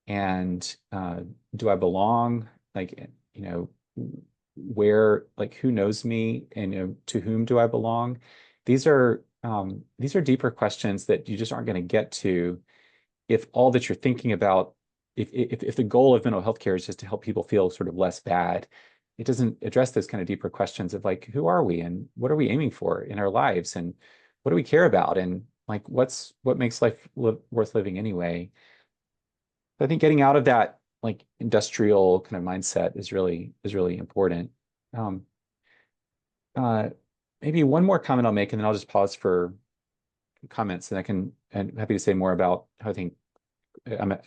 And do I belong? Like, where, like, who knows me, and to whom do I belong? These are deeper questions that you just aren't going to get to if all that you're thinking about, if the goal of mental health care is just to help people feel sort of less bad. It doesn't address those kind of deeper questions of like, who are we and what are we aiming for in our lives, and what do we care about, and like what makes life worth living anyway. I think getting out of that like industrial kind of mindset is really important. Maybe one more comment I'll make, and then I'll just pause for comments, and I'm happy to say more about how I think I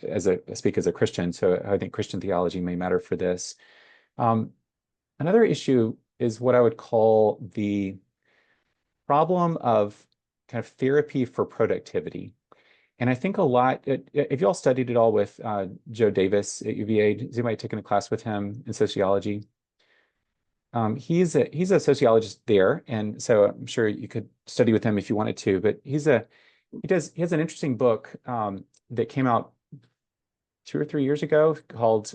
speak as a Christian, so I think Christian theology may matter for this. Another issue is what I would call the problem of kind of therapy for productivity. And I think a lot, if you all studied at all with Joe Davis at UVA, has anybody taken a class with him in sociology? He's a sociologist there, and so I'm sure you could study with him if you wanted to. But he has an interesting book that came out 2 or 3 years ago called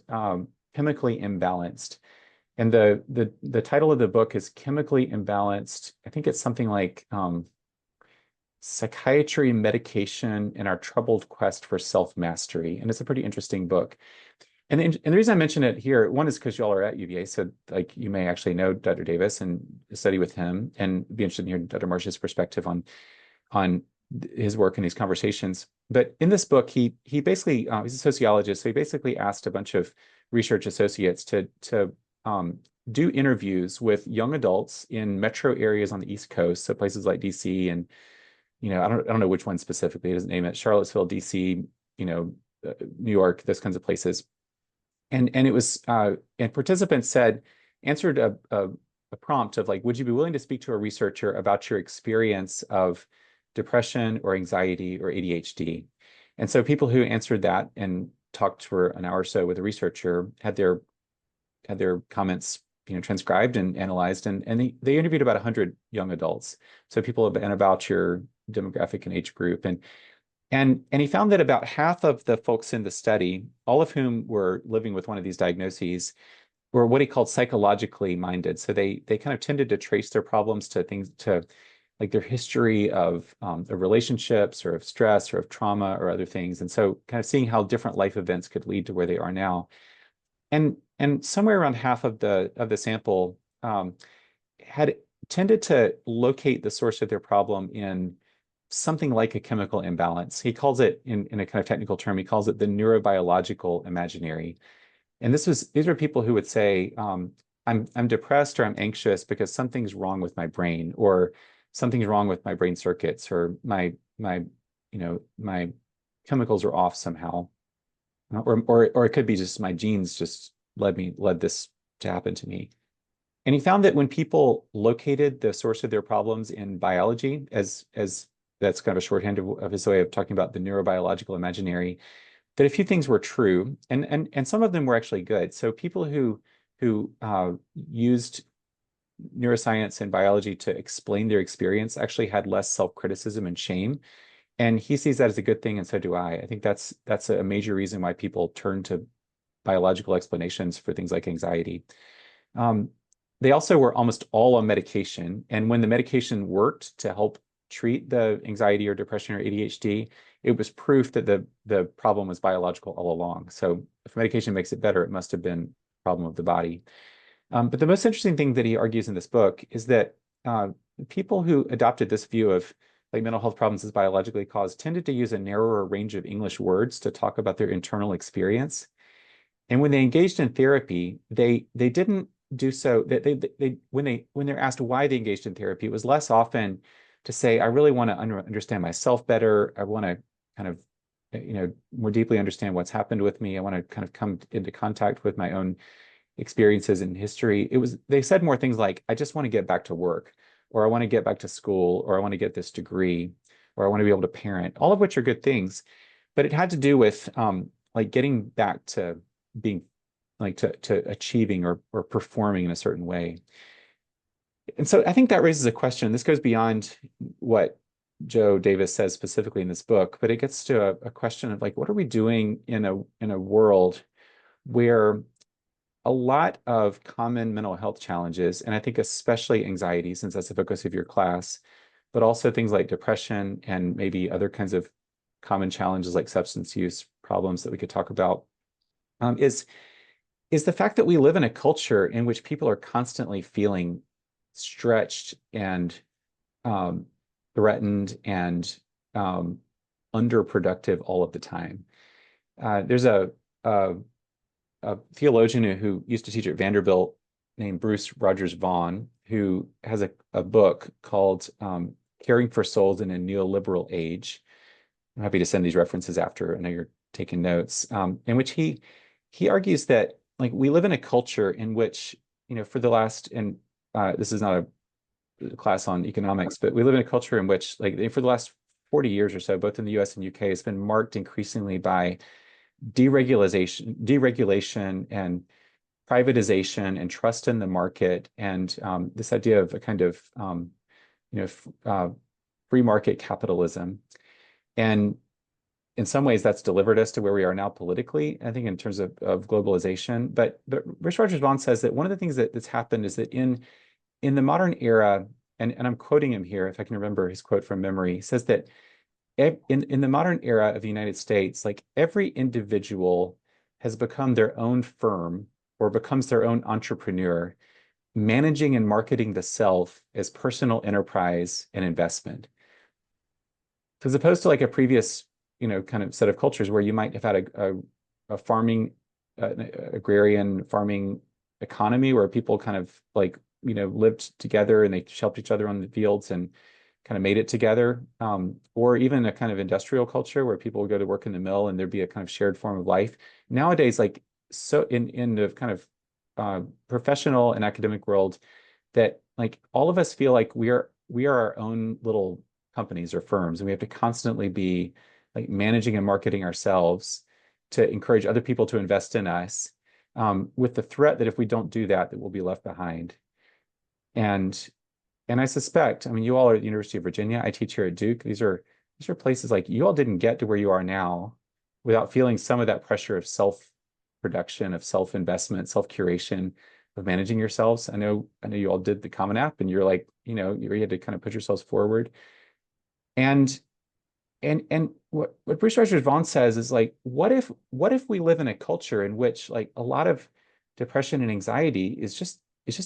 Chemically Imbalanced, and the title of the book is Chemically Imbalanced. I think it's something like Psychiatry, Medication, and Our Troubled Quest for Self-Mastery, and it's a pretty interesting book. And the reason I mention it here, one is because you all are at UVA, so like you may actually know Dr. Davis and study with him, and be interested in hearing Dr. Marsh's perspective on his work and these conversations. But in this book, he basically he's a sociologist, so he basically asked a bunch of research associates to do interviews with young adults in metro areas on the East Coast, so places like DC and I don't know which one specifically, he doesn't name it, Charlottesville, DC, New York, those kinds of places. And it was and participants answered a prompt of like, would you be willing to speak to a researcher about your experience of depression or anxiety or ADHD? And so people who answered that and talked for an hour or so with a researcher had their comments transcribed and analyzed, and they interviewed about 100 young adults, so people about your demographic and age group, and he found that about half of the folks in the study, all of whom were living with one of these diagnoses, were what he called psychologically minded. So they kind of tended to trace their problems to things, to like their history of relationships or of stress or of trauma or other things, and so kind of seeing how different life events could lead to where they are now. And somewhere around half of the sample had tended to locate the source of their problem in something like a chemical imbalance. He calls it, in a kind of technical term, he calls it the neurobiological imaginary. And these are people who would say, I'm depressed or I'm anxious because something's wrong with my brain, or something's wrong with my brain circuits, or my chemicals are off somehow. Or it could be just my genes just led this to happen to me. And he found that when people located the source of their problems in biology, as that's kind of a shorthand of his way of talking about the neurobiological imaginary, that a few things were true, and some of them were actually good. So people who used neuroscience and biology to explain their experience actually had less self-criticism and shame. And he sees that as a good thing, and so do I. I think that's a major reason why people turn to biological explanations for things like anxiety. They also were almost all on medication, and when the medication worked to help treat the anxiety or depression or ADHD, it was proof that the problem was biological all along. So if medication makes it better, it must have been a problem of the body. But the most interesting thing that he argues in this book is that people who adopted this view of like mental health problems as biologically caused tended to use a narrower range of English words to talk about their internal experience. And when they engaged in therapy, they didn't do so. When they're asked why they engaged in therapy, it was less often to say, I really want to understand myself better. I want to kind of, more deeply understand what's happened with me. I want to kind of come into contact with my own experiences and history. They said more things like, I just want to get back to work, or I want to get back to school, or I want to get this degree, or I want to be able to parent, all of which are good things. But it had to do with like getting back to being like to achieving or performing in a certain way. And so I think that raises a question. This goes beyond what Joe Davis says specifically in this book, but it gets to a question of like, what are we doing in a world where a lot of common mental health challenges, and I think especially anxiety, since that's the focus of your class, but also things like depression and maybe other kinds of common challenges like substance use problems that we could talk about, is the fact that we live in a culture in which people are constantly feeling stretched and threatened and underproductive all of the time. There's a theologian who used to teach at Vanderbilt named Bruce Rogers Vaughan, who has a book called Caring for Souls in a Neoliberal Age. I'm happy to send these references after. I know you're taking notes, in which he argues that like we live in a culture in which, for the last, and this is not a class on economics, but we live in a culture in which like for the last 40 years or so, both in the US and UK, it's been marked increasingly by deregulation and privatization and trust in the market, and this idea of a kind of free market capitalism. And in some ways, that's delivered us to where we are now politically, I think, in terms of globalization. But Bruce Rogers Vaughan says that one of the things that's happened is that in the modern era, and I'm quoting him here, if I can remember his quote from memory, he says that in the modern era of the United States, like every individual has become their own firm or becomes their own entrepreneur, managing and marketing the self as personal enterprise and investment. So as opposed to like a previous, kind of set of cultures where you might have had a farming, agrarian farming economy where people kind of like, lived together and they helped each other on the fields and kind of made it together, or even a kind of industrial culture where people would go to work in the mill and there'd be a kind of shared form of life. Nowadays, like so in the kind of professional and academic world, that like all of us feel like we are our own little companies or firms, and we have to constantly be like managing and marketing ourselves to encourage other people to invest in us, with the threat that if we don't do that, that we'll be left behind. And I suspect, I mean, you all are at the University of Virginia. I teach here at Duke. These are places like you all didn't get to where you are now without feeling some of that pressure of self-production, of self-investment, self-curation, of managing yourselves. I know you all did the Common App, and you're like, you had to kind of put yourselves forward. And what Bruce Rogers Vaughan says is like, what if we live in a culture in which like a lot of depression and anxiety is just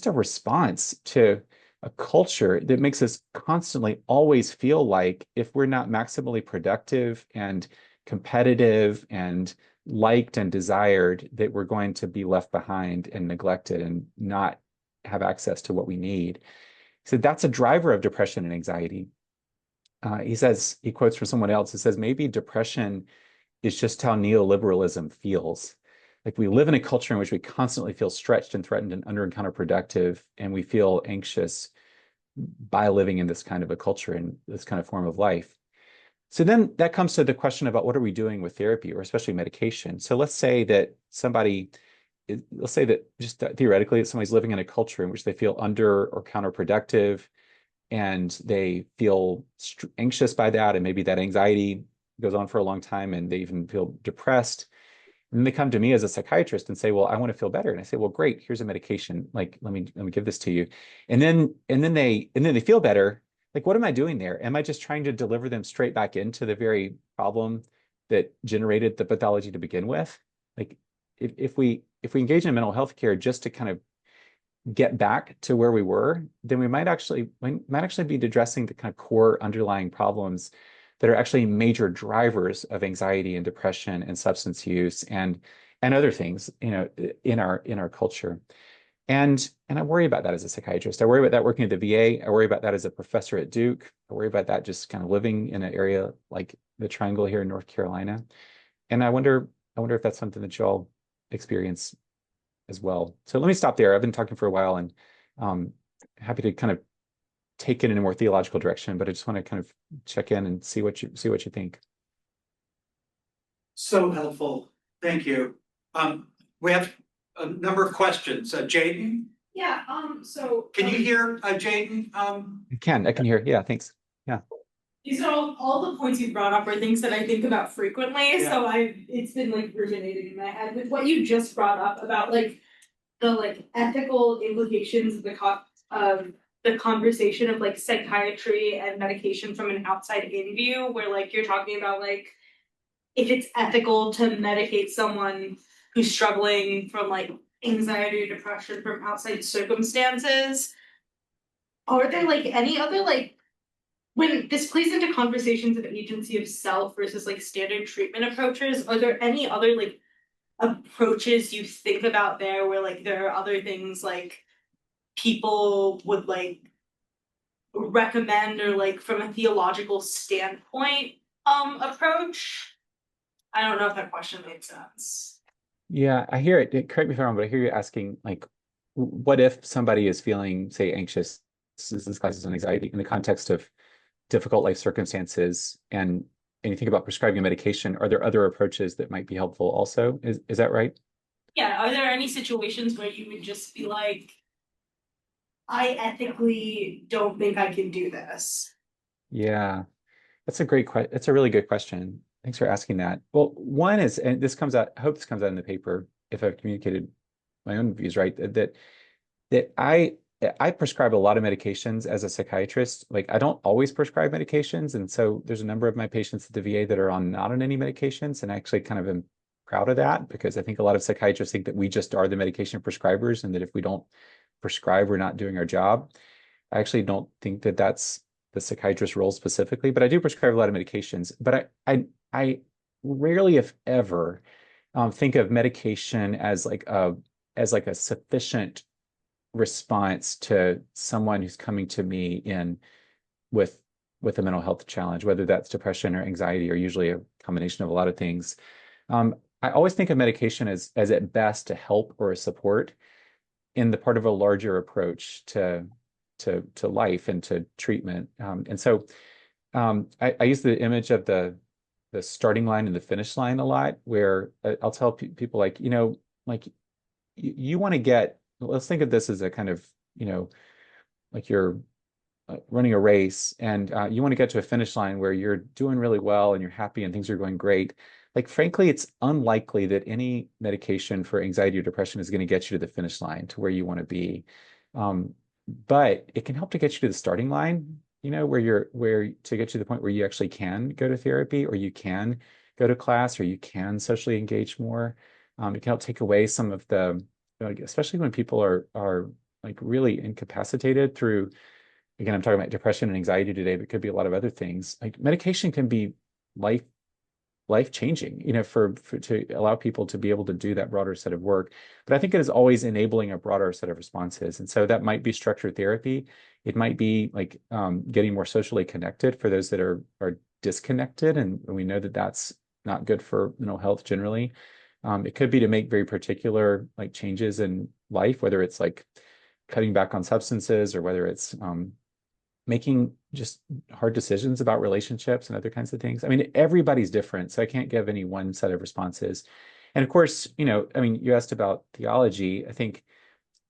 a response to a culture that makes us constantly always feel like if we're not maximally productive and competitive and liked and desired, that we're going to be left behind and neglected and not have access to what we need. So that's a driver of depression and anxiety. He quotes from someone else, it says, maybe depression is just how neoliberalism feels. Like we live in a culture in which we constantly feel stretched and threatened and under and counterproductive, and we feel anxious by living in this kind of a culture and this kind of form of life. So then that comes to the question about what are we doing with therapy, or especially medication. So let's say that let's say that just theoretically that somebody's living in a culture in which they feel under or counterproductive, and they feel anxious by that, and maybe that anxiety goes on for a long time, and they even feel depressed. And then they come to me as a psychiatrist and say, well, I want to feel better. And I say, well, great, here's a medication. Like, let me give this to you. And then they feel better. Like, what am I doing there? Am I just trying to deliver them straight back into the very problem that generated the pathology to begin with? Like, if we engage in mental health care just to kind of get back to where we were, then we might actually be addressing the kind of core underlying problems that are actually major drivers of anxiety and depression and substance use and other things, in our culture. And I worry about that as a psychiatrist. I worry about that working at the VA. I worry about that as a professor at Duke. I worry about that just kind of living in an area like the Triangle here in North Carolina. And I wonder if that's something that y'all experience as well. So let me stop there. I've been talking for a while, and happy to kind of take it in a more theological direction, but I just want to kind of check in and see what you think. So helpful. Thank you. We have a number of questions. Jaden, Yeah, so. can you hear Jaden? I can hear. Yeah, thanks. Yeah. These are all the points you brought up are things that I think about frequently, so it's been like ruminating in my head with what you just brought up about like the like ethical implications of the conversation of like psychiatry and medication from an outside in view, where like you're talking about like if it's ethical to medicate someone who's struggling from like anxiety or depression from outside circumstances. Are there like any other like, when this plays into conversations of agency of self versus like standard treatment approaches, are there any other like approaches you think about there where like there are other things like people would like recommend or like from a theological standpoint approach? I don't know if that question made sense. Yeah, I hear it. Correct me if I'm wrong, but I hear you asking, like, what if somebody is feeling, say, anxious, this causes an anxiety in the context of difficult life circumstances, and you think about prescribing a medication, are there other approaches that might be helpful also? Is that right? Yeah, are there any situations where you would just be like, I ethically don't think I can do this? Yeah, that's a great question. It's a really good question. Thanks for asking that. Well, one is, and this comes out, I hope this comes out in the paper, if I've communicated my own views right, that I prescribe a lot of medications as a psychiatrist. Like, I don't always prescribe medications. And so there's a number of my patients at the VA that are not on any medications. And I actually kind of am proud of that, because I think a lot of psychiatrists think that we just are the medication prescribers, and that if we don't prescribe, we're not doing our job. I actually don't think that that's the psychiatrist role specifically, but I do prescribe a lot of medications. But I rarely, if ever, think of medication as like a sufficient response to someone who's coming to me with a mental health challenge, whether that's depression or anxiety, or usually a combination of a lot of things. I always think of medication as at best a help or a support in the part of a larger approach to life and to treatment. And so I use the image of the starting line and the finish line a lot, where I'll tell people, like, like you want to get, let's think of this as a kind of, like you're running a race, and you want to get to a finish line where you're doing really well and you're happy and things are going great. Like, frankly, it's unlikely that any medication for anxiety or depression is going to get you to the finish line to where you want to be. But it can help to get you to the starting line, where to get you to the point where you actually can go to therapy, or you can go to class, or you can socially engage more. It can help take away some of the, especially when people are like really incapacitated through, again, I'm talking about depression and anxiety today, but it could be a lot of other things. Like, medication can be life changing, for to allow people to be able to do that broader set of work. But I think it is always enabling a broader set of responses. And so that might be structured therapy. It might be like getting more socially connected for those that are disconnected. And we know that that's not good for mental health generally. It could be to make very particular like changes in life, whether it's like cutting back on substances, or whether it's making just hard decisions about relationships and other kinds of things. I mean, everybody's different, so I can't give any one set of responses. And of course, I mean, you asked about theology. I think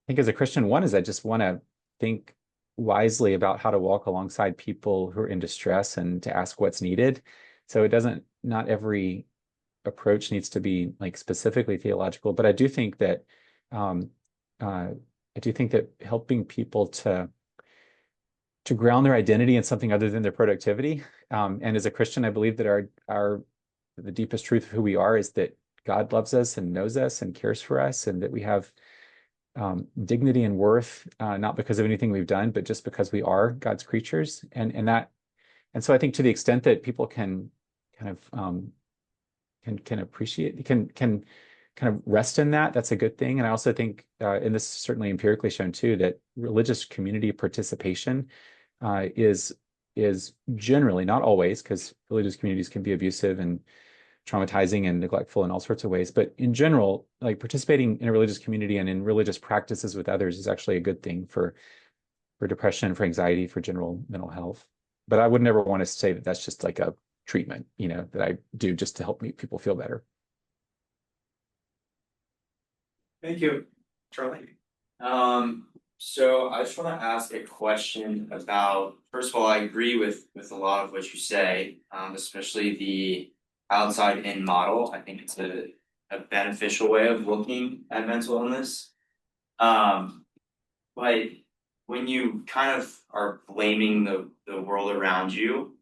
as a Christian, one is I just want to think wisely about how to walk alongside people who are in distress and to ask what's needed. So not every approach needs to be like specifically theological, but I do think that helping people to ground their identity in something other than their productivity. And as a Christian, I believe that the deepest truth of who we are is that God loves us and knows us and cares for us, and that we have dignity and worth, not because of anything we've done, but just because we are God's creatures. And so I think to the extent that people can kind of can appreciate, can kind of rest in that, that's a good thing. And I also think, and this is certainly empirically shown too, that religious community participation is generally, not always, because religious communities can be abusive and traumatizing and neglectful in all sorts of ways. But in general, like participating in a religious community and in religious practices with others is actually a good thing for depression, for anxiety, for general mental health. But I would never want to say that that's just like a treatment, that I do just to help people feel better. Thank you, Charlie. So I just want to ask a question about, first of all, I agree with a lot of what you say, especially the outside in model. I think it's a beneficial way of looking at mental illness. But when you kind of are blaming the world around you,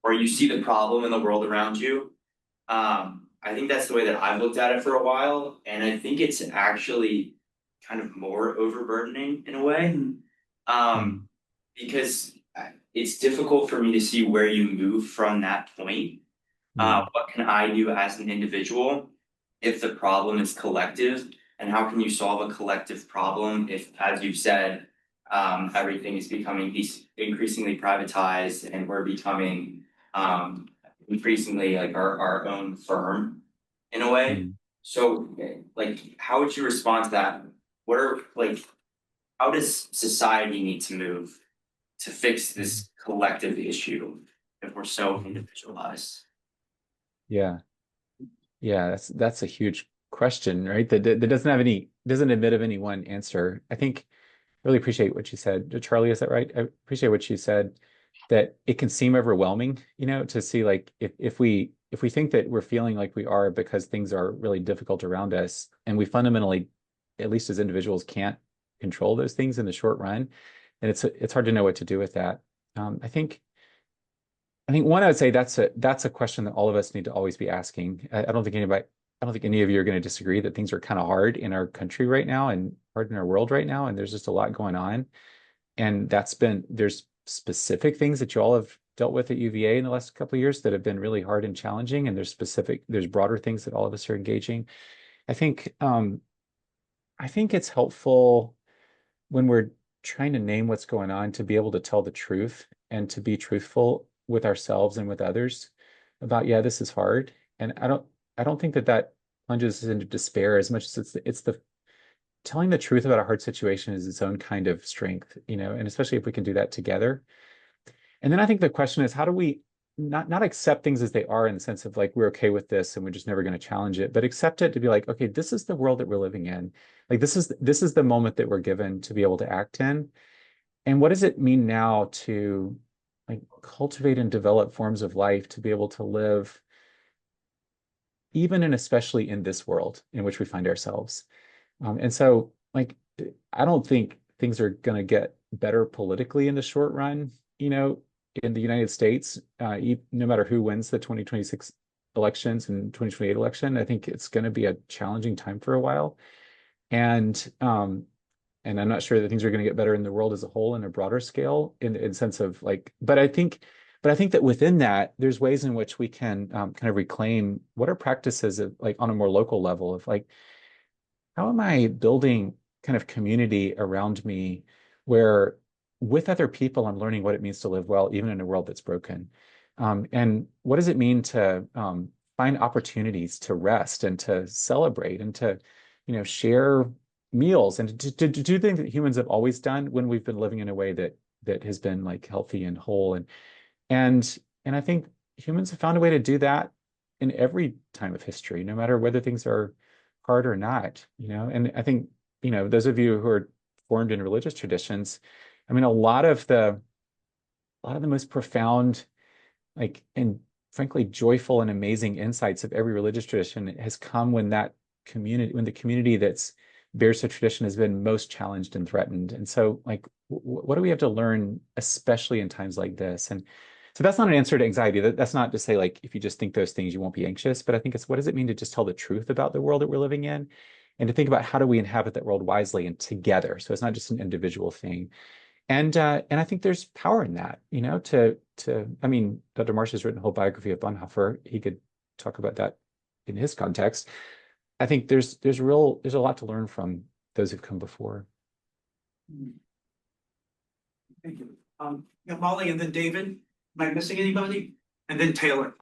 or you see the problem in the world around you, I think that's the way that I've looked at it for a while. And I think it's actually kind of more overburdening in a way. Because it's difficult for me to see where you move from that point. What can I do as an individual if the problem is collective? And how can you solve a collective problem if, as you've said, everything is becoming increasingly privatized and we're becoming increasingly like our own firm in a way? So like, how would you respond to that? How does society need to move to fix this collective issue if we're so individualized? Yeah, that's a huge question, right? That doesn't admit of any one answer. I think I really appreciate what you said. Charlie, is that right? I appreciate what you said, that it can seem overwhelming, to see like if we think that we're feeling like we are because things are really difficult around us, and we fundamentally, at least as individuals, can't control those things in the short run, and it's hard to know what to do with that. I think one, I would say that's a question that all of us need to always be asking. I don't think any of you are going to disagree that things are kind of hard in our country right now and hard in our world right now, and there's just a lot going on. And there's specific things that you all have dealt with at UVA in the last couple of years that have been really hard and challenging, and there's broader things that all of us are engaging. I think it's helpful when we're trying to name what's going on to be able to tell the truth and to be truthful with ourselves and with others about, yeah, this is hard. And I don't think that plunges us into despair as much as it's the telling the truth about a hard situation is its own kind of strength, and especially if we can do that together. And then I think the question is, how do we not accept things as they are, in the sense of like, we're okay with this and we're just never going to challenge it, but accept it to be like, okay, this is the world that we're living in. Like, this is the moment that we're given to be able to act in. And what does it mean now to like cultivate and develop forms of life to be able to live even and especially in this world in which we find ourselves? And so, like, I don't think things are going to get better politically in the short run, in the United States, no matter who wins the 2026 elections and 2028 election. I think it's going to be a challenging time for a while. And I'm not sure that things are going to get better in the world as a whole in a broader scale, in sense of like, but I think that within that, there's ways in which we can kind of reclaim what are practices of, like, on a more local level of like, how am I building kind of community around me where with other people, I'm learning what it means to live well, even in a world that's broken. And what does it mean to find opportunities to rest and to celebrate and to, share meals and to do things that humans have always done when we've been living in a way that that has been like healthy and whole. And I think humans have found a way to do that in every time of history, no matter whether things are hard or not, And I think, those of you who are formed in religious traditions, I mean, a lot of the most profound, like, and frankly, joyful and amazing insights of every religious tradition has come when the community that's bears the tradition has been most challenged and threatened. And so, like, what do we have to learn, especially in times like this? And so that's not an answer to anxiety. That's not to say, like, if you just think those things, you won't be anxious. But I think it's, what does it mean to just tell the truth about the world that we're living in, and to think about how do we inhabit that world wisely and together. So it's not just an individual thing. And I think there's power in that, I mean, Dr. Marsh has written a whole biography of Bonhoeffer. He could talk about that in his context. I think there's a lot to learn from those who've come before. Thank you. Molly, and then David. Am I missing anybody? And then Taylor.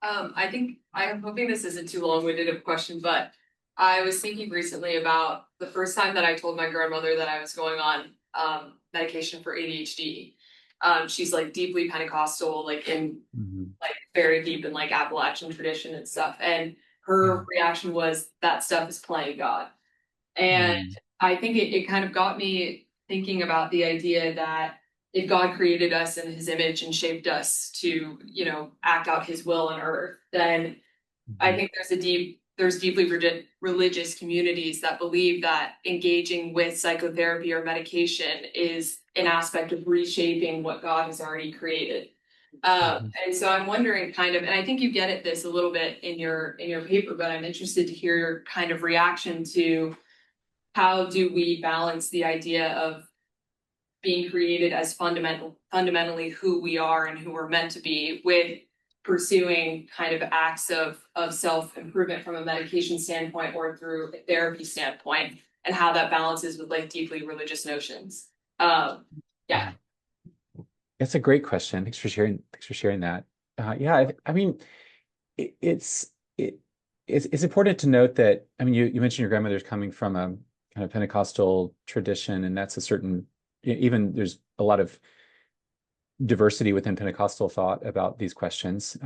I'm hoping this isn't too long-winded of a question, but I was thinking recently about the first time that I told my grandmother that I was going on medication for ADHD. She's like deeply Pentecostal, like in like very deep in like Appalachian tradition and stuff. And her reaction was, that stuff is playing God. And I think it kind of got me thinking about the idea that if God created us in his image and shaped us to, act out his will on earth, then I think there's deeply religious communities that believe that engaging with psychotherapy or medication is an aspect of reshaping what God has already created. And so I'm wondering kind of, and I think you get at this a little bit in your paper, but I'm interested to hear your kind of reaction to how do we balance the idea of being created as fundamentally who we are and who we're meant to be, with pursuing kind of acts of self-improvement from a medication standpoint or through a therapy standpoint, and how that balances with like deeply religious notions. Yeah. That's a great question. Thanks for sharing that. I mean, it's important to note that, I mean, you mentioned your grandmother's coming from a kind of Pentecostal tradition, and that's a certain, even there's a lot of diversity within Pentecostal thought about these questions,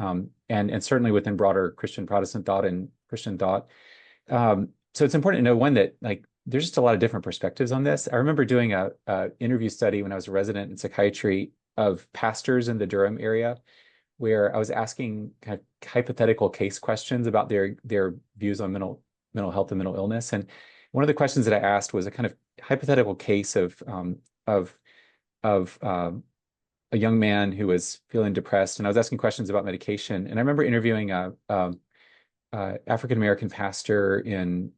and certainly within broader Christian Protestant thought and Christian thought. So it's important to know, one, that like there's just a lot of different perspectives on this. I remember doing a interview study when I was a resident in psychiatry of pastors in the Durham area, where I was asking kind of hypothetical case questions about their views on mental health and mental illness. And one of the questions that I asked was a kind of hypothetical case of a young man who was feeling depressed, and I was asking questions about medication. And I remember interviewing a African-American pastor in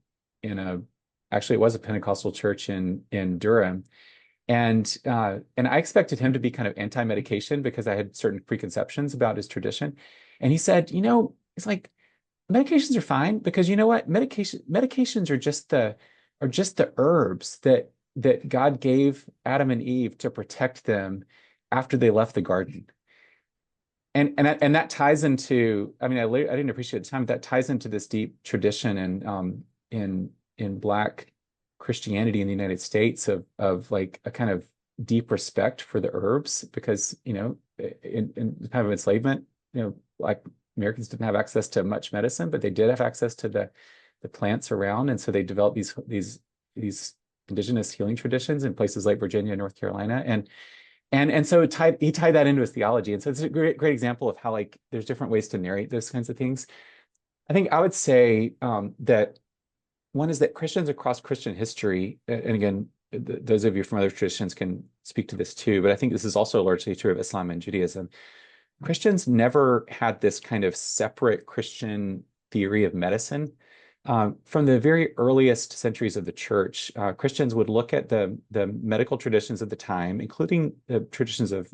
actually it was a Pentecostal church in Durham. And I expected him to be kind of anti-medication because I had certain preconceptions about his tradition. And he said, it's like, medications are fine because you know what? Medications are just the herbs that God gave Adam and Eve to protect them after they left the garden. And that ties into, I mean, I didn't appreciate it at the time, but that ties into this deep tradition in Black Christianity in the United States of like a kind of deep respect for the herbs, because in the time of enslavement, like Americans didn't have access to much medicine, but they did have access to the plants around, and so they developed these indigenous healing traditions in places like Virginia, North Carolina, and so he tied that into his theology. And so it's a great example of how like there's different ways to narrate those kinds of things. I think I would say that one is that Christians across Christian history, and again, those of you from other traditions can speak to this too, but I think this is also largely true of Islam and Judaism. Christians never had this kind of separate Christian theory of medicine. From the very earliest centuries of the church, Christians would look at the medical traditions of the time, including the traditions of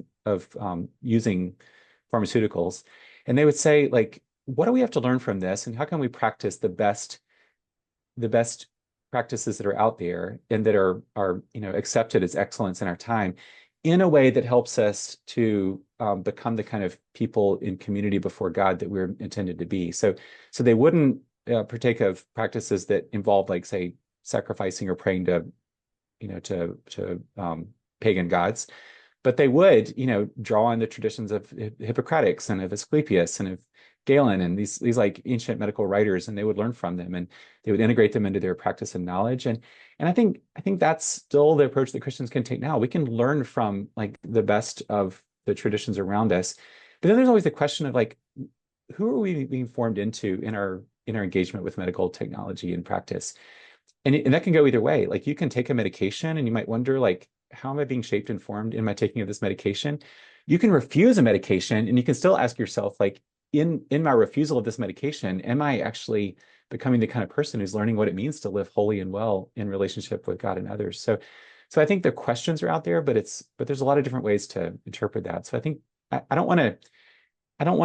using pharmaceuticals, and they would say, like, what do we have to learn from this, and how can we practice the best practices that are out there and that are accepted as excellence in our time, in a way that helps us to become the kind of people in community before God that we're intended to be. So they wouldn't partake of practices that involve, like, say, sacrificing or praying to pagan gods, but they would, draw on the traditions of Hippocrates and of Asclepius and of Galen and these like ancient medical writers, and they would learn from them and they would integrate them into their practice and knowledge. And I think that's still the approach that Christians can take now. We can learn from like the best of the traditions around us. But then there's always the question of like, who are we being formed into in our engagement with medical technology and practice? And that can go either way. Like you can take a medication and you might wonder, like, how am I being shaped and formed in my taking of this medication? You can refuse a medication and you can still ask yourself, like, in my refusal of this medication, am I actually becoming the kind of person who's learning what it means to live holy and well in relationship with God and others? So I think the questions are out there, but there's a lot of different ways to interpret that. So I think I don't want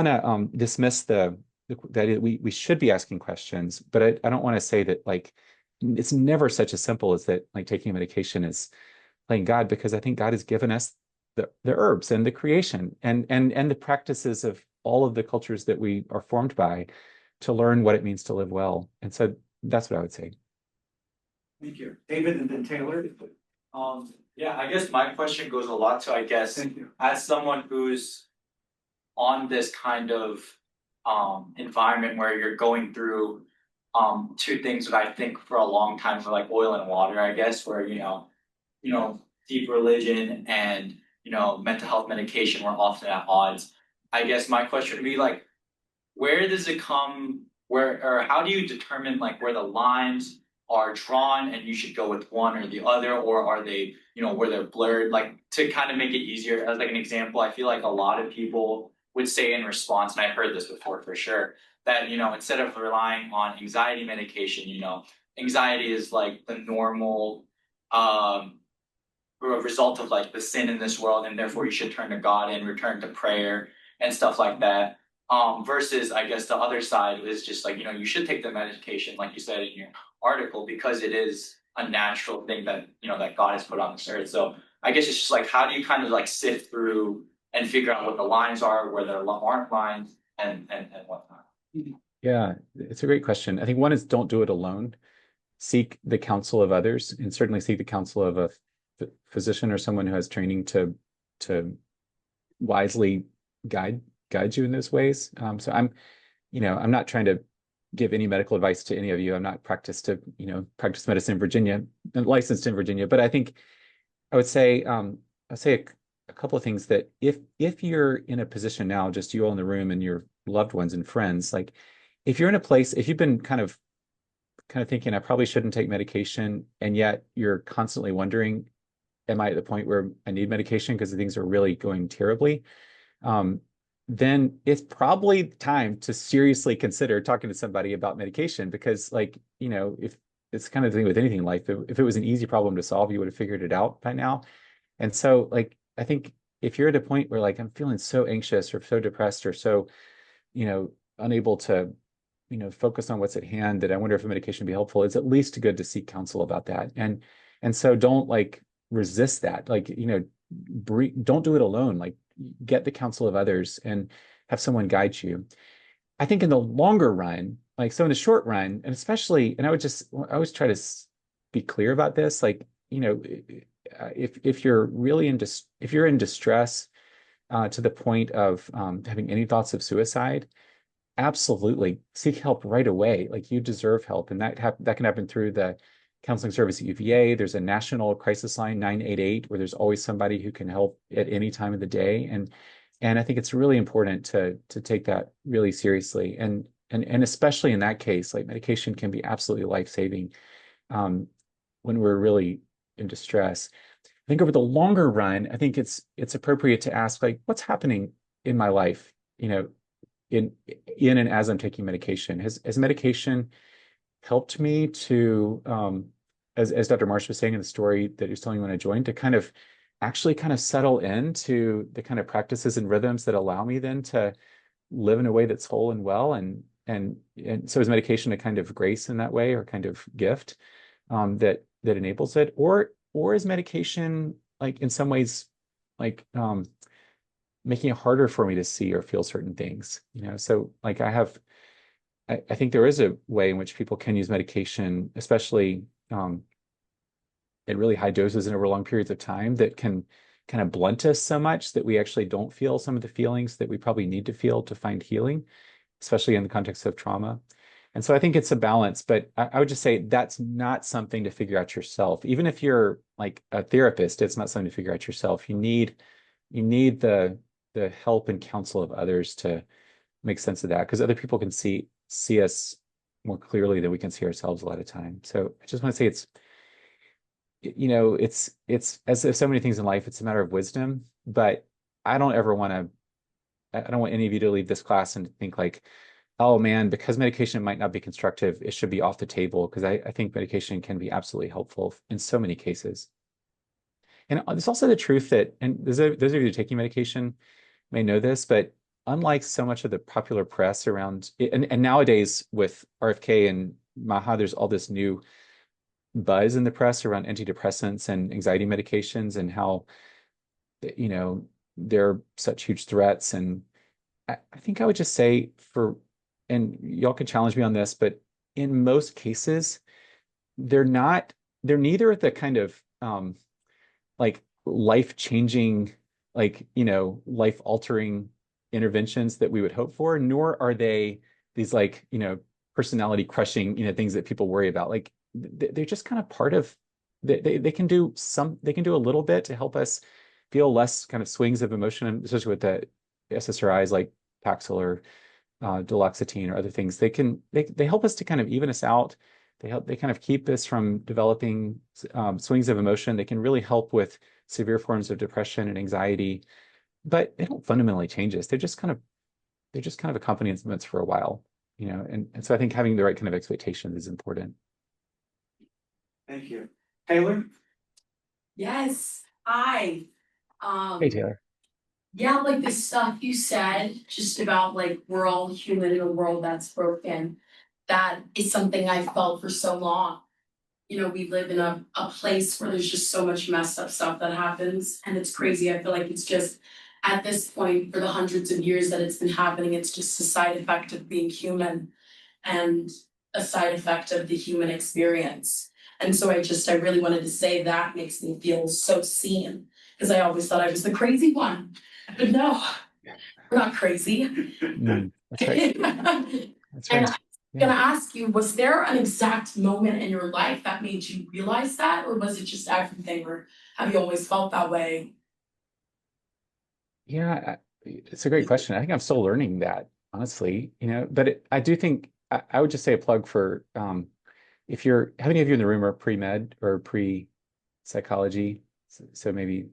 to dismiss that we should be asking questions, but I don't want to say that like it's never such as simple as that, like taking a medication is playing God, because I think God has given us the herbs and the creation and the practices of all of the cultures that we are formed by to learn what it means to live well. And so that's what I would say. Thank you. David and then Taylor. Yeah, I guess my question goes a lot to, I guess, Thank you. as someone who's on this kind of environment where you're going through two things that I think for a long time were like oil and water, I guess, where deep religion and mental health medication were often at odds. I guess my question would be like, where does it come, or how do you determine like where the lines are drawn and you should go with one or the other, or are they, where they're blurred? Like, to kind of make it easier, as like an example, I feel like a lot of people would say in response, and I've heard this before for sure, that instead of relying on anxiety medication, anxiety is like the normal a result of like the sin in this world, and therefore you should turn to God and return to prayer and stuff like that. Versus, I guess the other side is just like, you should take the medication, like you said in your article, because it is a natural thing that, that God has put on this earth. So I guess it's just like, how do you kind of like sift through and figure out what the lines are, where there aren't lines, and whatnot? Yeah, it's a great question. I think one is, don't do it alone. Seek the counsel of others, and certainly seek the counsel of a physician or someone who has training to wisely guide you in those ways. So I'm not trying to give any medical advice to any of you. I'm not practice medicine in Virginia, licensed in Virginia, but I think I would say I'll say a couple of things, that if you're in a position now, just you all in the room and your loved ones and friends, like if you're in a place, if you've been kind of thinking I probably shouldn't take medication, and yet you're constantly wondering, am I at the point where I need medication because things are really going terribly? Then it's probably time to seriously consider talking to somebody about medication, because if it's kind of the thing with anything in life, if it was an easy problem to solve, you would have figured it out by now. And so I think if you're at a point where like I'm feeling so anxious or so depressed or so, unable to, focus on what's at hand, that I wonder if a medication would be helpful, it's at least good to seek counsel about that. And so don't resist that. Don't do it alone. Like, get the counsel of others and have someone guide you. I think in the longer run, so in the short run, and especially, and I always try to be clear about this, if you're really if you're in distress to the point of having any thoughts of suicide, absolutely seek help right away. Like, you deserve help, and that can happen through the counseling service at UVA. There's a national crisis line, 988, where there's always somebody who can help at any time of the day. And I think it's really important to take that really seriously. And especially in that case, like, medication can be absolutely life-saving when we're really in distress. I think over the longer run, I think it's appropriate to ask, what's happening in my life, in and as I'm taking medication? Has medication helped me to, as Dr. Marsh was saying in the story that he was telling you when I joined, to actually settle into the kind of practices and rhythms that allow me then to live in a way that's whole and well, and so is medication a kind of grace in that way, or kind of gift that enables it, or is medication in some ways making it harder for me to see or feel certain things? So I think there is a way in which people can use medication, especially at really high doses and over long periods of time, that can kind of blunt us so much that we actually don't feel some of the feelings that we probably need to feel to find healing, especially in the context of trauma. And so I think it's a balance, but I would just say that's not something to figure out yourself. Even if you're like a therapist, it's not something to figure out yourself. You need the help and counsel of others to make sense of that, because other people can see us more clearly than we can see ourselves a lot of time. So I just want to say it's as if so many things in life, it's a matter of wisdom, but I don't want any of you to leave this class and think like, oh man, because medication might not be constructive, it should be off the table, because I think medication can be absolutely helpful in so many cases. And there's also the truth that, and those of you who are taking medication may know this, but unlike so much of the popular press around, and nowadays with RFK and MAHA, there's all this new buzz in the press around antidepressants and anxiety medications and how, they're such huge threats. And I think I would just say and y'all can challenge me on this, but in most cases, they're neither the kind of like life-changing, like, life-altering interventions that we would hope for, nor are they these like, personality crushing, things that people worry about. Like they're just kind of part of, they can do a little bit to help us feel less kind of swings of emotion, especially with the SSRIs like Paxil or duloxetine or other things. They help us to kind of even us out. They kind of keep us from developing swings of emotion. They can really help with severe forms of depression and anxiety, but they don't fundamentally change us. They're just kind of accompaniments for a while, and so I think having the right kind of expectations is important. Thank you. Taylor? Yes, hi. Hey, Taylor. Yeah, like the stuff you said, just about like we're all human in a world that's broken. That is something I felt for so long. We live in a place where there's just so much messed up stuff that happens, and it's crazy. I feel like it's just at this point, for the hundreds of years that it's been happening, it's just a side effect of being human and a side effect of the human experience. And so I really wanted to say that makes me feel so seen, because I always thought I was the crazy one. But no, we're not crazy. That's right. That's right. And I'm gonna ask you, was there an exact moment in your life that made you realize that, or was it just everything, or have you always felt that way? Yeah, it's a great question. I think I'm still learning that, honestly, but I do think I would just say a plug for if how many of you in the room are pre-med or pre-psychology? So maybe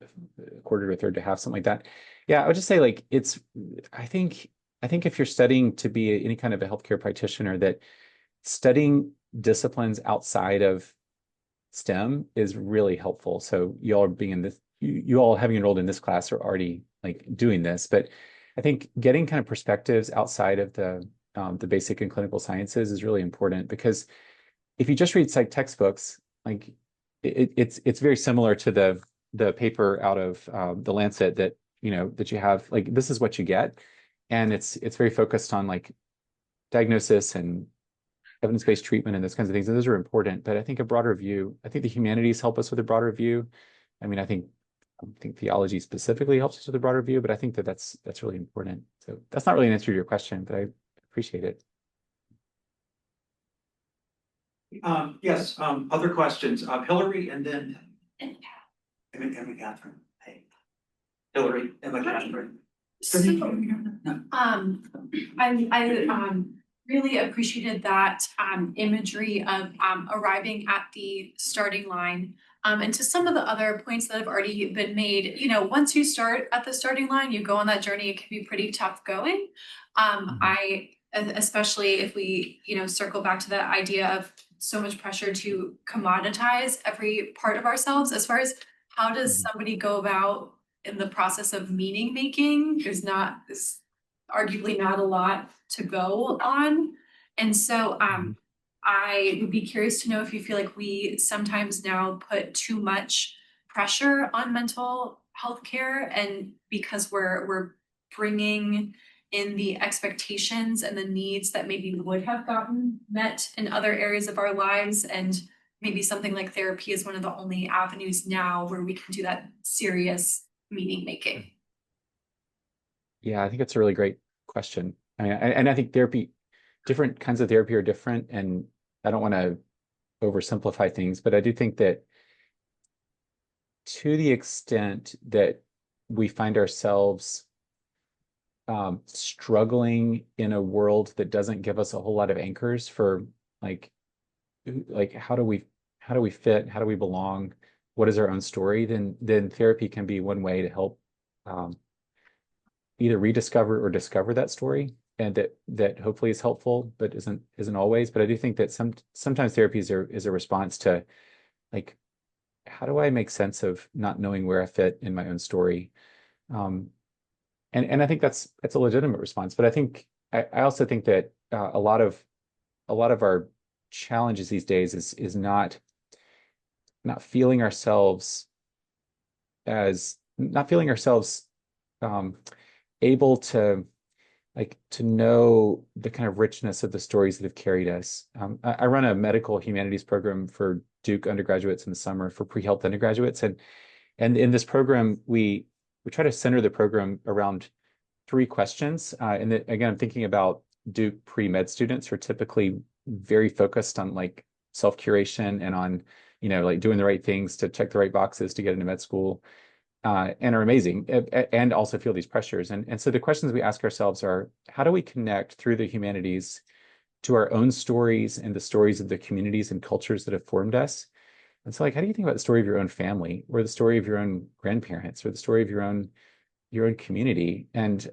a quarter to a third to half, something like that. Yeah, I would just say like I think if you're studying to be any kind of a healthcare practitioner, that studying disciplines outside of STEM is really helpful. So you all having enrolled in this class are already like doing this, but I think getting kind of perspectives outside of the basic and clinical sciences is really important, because if you just read psych textbooks, like it's very similar to the paper out of the Lancet that that you have, like this is what you get, and it's very focused on like diagnosis and evidence-based treatment and those kinds of things, and those are important. But I think a broader view, I think the humanities help us with a broader view. I mean, I think theology specifically helps us with a broader view, but I think that's really important. So that's not really an answer to your question, but I appreciate it. Yes, other questions, Hillary and then Emma Catherine. Hey, Hillary, Emma Catherine. So, I really appreciated that imagery of arriving at the starting line. And to some of the other points that have already been made, once you start at the starting line, you go on that journey, it can be pretty tough going. Especially if we, circle back to the idea of so much pressure to commoditize every part of ourselves, as far as how does somebody go about in the process of meaning making. There's arguably not a lot to go on. And so I would be curious to know if you feel like we sometimes now put too much pressure on mental health care, and because we're bringing in the expectations and the needs that maybe would have gotten met in other areas of our lives, and maybe something like therapy is one of the only avenues now where we can do that serious meaning making. Yeah, I think it's a really great question. I mean, and I think different kinds of therapy are different, and I don't want to oversimplify things, but I do think that to the extent that we find ourselves struggling in a world that doesn't give us a whole lot of anchors for like how do we fit, how do we belong, what is our own story, then therapy can be one way to help either rediscover or discover that story, and that hopefully is helpful, but isn't always. But I do think that sometimes therapy is a response to like, how do I make sense of not knowing where I fit in my own story? And I think that's a legitimate response. But I think I also think that a lot of our challenges these days is not feeling ourselves able to know the kind of richness of the stories that have carried us. I run a medical humanities program for Duke undergraduates in the summer for pre-health undergraduates, and in this program we try to center the program around 3 questions. And again, I'm thinking about Duke pre-med students who are typically very focused on like self-curation and on like doing the right things to check the right boxes to get into med school. And are amazing, and also feel these pressures. And so the questions we ask ourselves are, how do we connect through the humanities to our own stories and the stories of the communities and cultures that have formed us? And so like, how do you think about the story of your own family, or the story of your own grandparents, or the story of your own community? And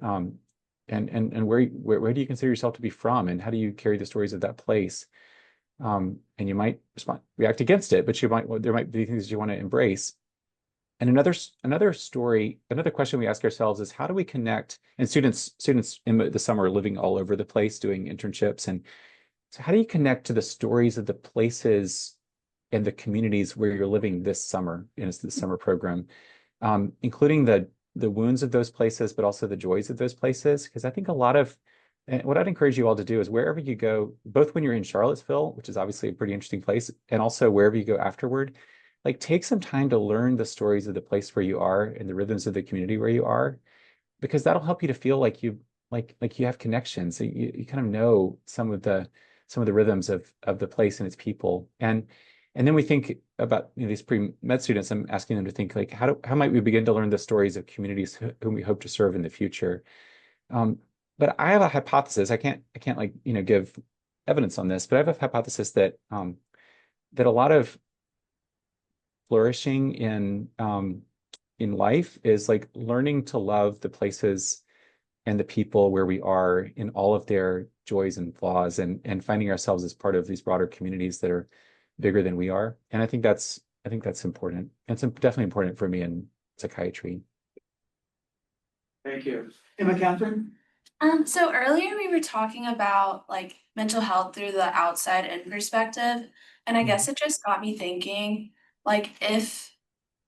where do you consider yourself to be from, and how do you carry the stories of that place? And you might react against it, but there might be things you want to embrace. And another question we ask ourselves is, how do we connect? And students in the summer are living all over the place doing internships. And so how do you connect to the stories of the places and the communities where you're living this summer in the summer program, including the wounds of those places, but also the joys of those places? Because I think what I'd encourage you all to do is, wherever you go, both when you're in Charlottesville, which is obviously a pretty interesting place, and also wherever you go afterward, like take some time to learn the stories of the place where you are and the rhythms of the community where you are, because that'll help you to feel like you have connections. So you kind of know some of the rhythms of the place and its people. And then we think about these pre-med students. I'm asking them to think like, how might we begin to learn the stories of communities whom we hope to serve in the future? But I have a hypothesis. I can't like give evidence on this, but I have a hypothesis that that a lot of flourishing in life is like learning to love the places and the people where we are in all of their joys and flaws, and finding ourselves as part of these broader communities that are bigger than we are. And I think that's important. It's definitely important for me in psychiatry. Thank you. Emma Catherine? So earlier we were talking about like mental health through the outside in perspective, and I guess it just got me thinking, like if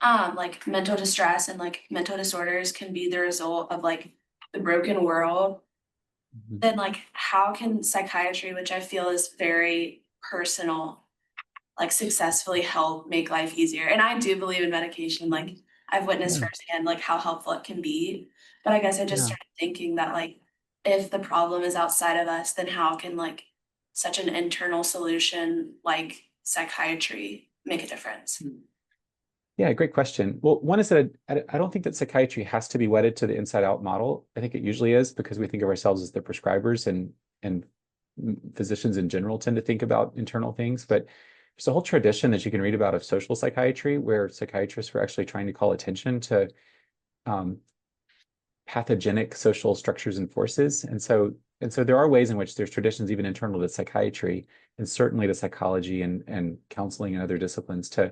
like mental distress and like mental disorders can be the result of like the broken world, then like how can psychiatry, which I feel is very personal, like successfully help make life easier? And I do believe in medication, like I've witnessed firsthand like how helpful it can be. But I guess I just started thinking that like if the problem is outside of us, then how can like such an internal solution like psychiatry make a difference? Yeah, great question. Well, one is that I don't think that psychiatry has to be wedded to the inside out model. I think it usually is, because we think of ourselves as the prescribers, and physicians in general tend to think about internal things. But there's a whole tradition that you can read about of social psychiatry, where psychiatrists were actually trying to call attention to pathogenic social structures and forces. And so there are ways in which there's traditions even internal to psychiatry, and certainly to psychology and counseling and other disciplines, to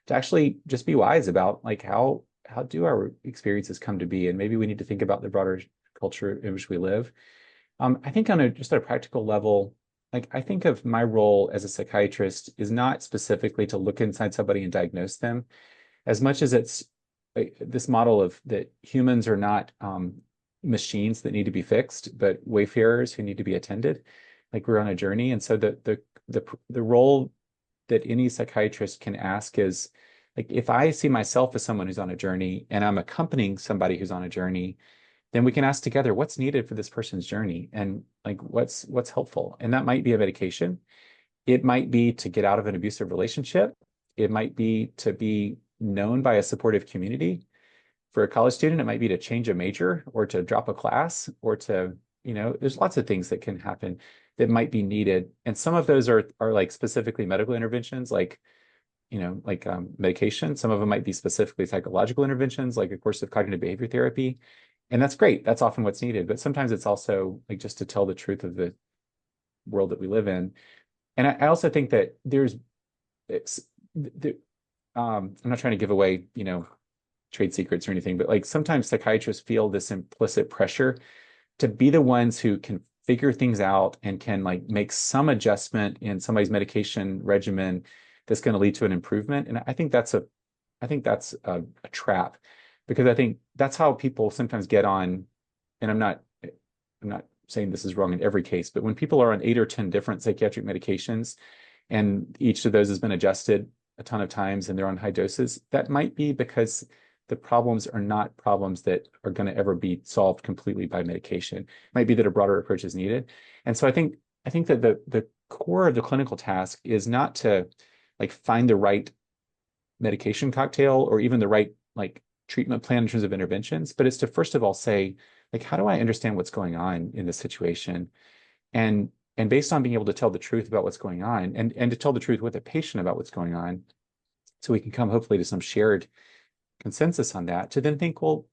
actually just be wise about like how do our experiences come to be, and maybe we need to think about the broader culture in which we live. I think on just at a practical level, like I think of my role as a psychiatrist is not specifically to look inside somebody and diagnose them, as much as it's this model of that humans are not machines that need to be fixed, but wayfarers who need to be attended. Like we're on a journey, and so the role that any psychiatrist can ask is, like, if I see myself as someone who's on a journey and I'm accompanying somebody who's on a journey, then we can ask together what's needed for this person's journey and like what's helpful. And that might be a medication. It might be to get out of an abusive relationship. It might be to be known by a supportive community. For a college student, it might be to change a major or to drop a class or to, there's lots of things that can happen that might be needed. And some of those are like specifically medical interventions, like, medication. Some of them might be specifically psychological interventions, like a course of cognitive behavior therapy. And that's great. That's often what's needed. But sometimes it's also like just to tell the truth of the world that we live in. And I also think that I'm not trying to give away, trade secrets or anything, but like sometimes psychiatrists feel this implicit pressure to be the ones who can figure things out and can like make some adjustment in somebody's medication regimen that's going to lead to an improvement. And I think that's a trap, because I think that's how people sometimes get on, and I'm not saying this is wrong in every case, but when people are on 8 or 10 different psychiatric medications and each of those has been adjusted a ton of times and they're on high doses, that might be because the problems are not problems that are going to ever be solved completely by medication. It might be that a broader approach is needed. And so I think that the core of the clinical task is not to like find the right medication cocktail or even the right like treatment plan in terms of interventions, but it's to first of all say, like, how do I understand what's going on in this situation? And based on being able to tell the truth about what's going on and to tell the truth with a patient about what's going on, so we can come hopefully to some shared consensus on that, to then think, well,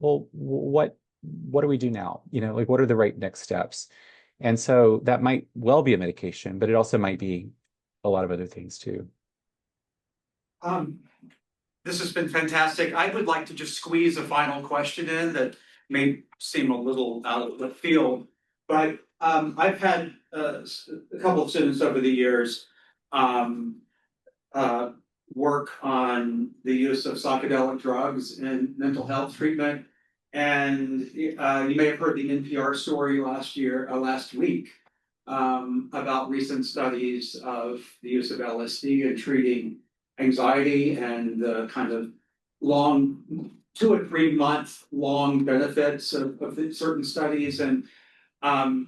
what do we do now? Like, what are the right next steps? And so that might well be a medication, but it also might be a lot of other things too. This has been fantastic. I would like to just squeeze a final question in that may seem a little out of the field, but I've had a couple of students over the years work on the use of psychedelic drugs in mental health treatment. And you may have heard the NPR story last week about recent studies of the use of LSD in treating anxiety and the kind of long 2 or 3 month long benefits of certain studies. And I'd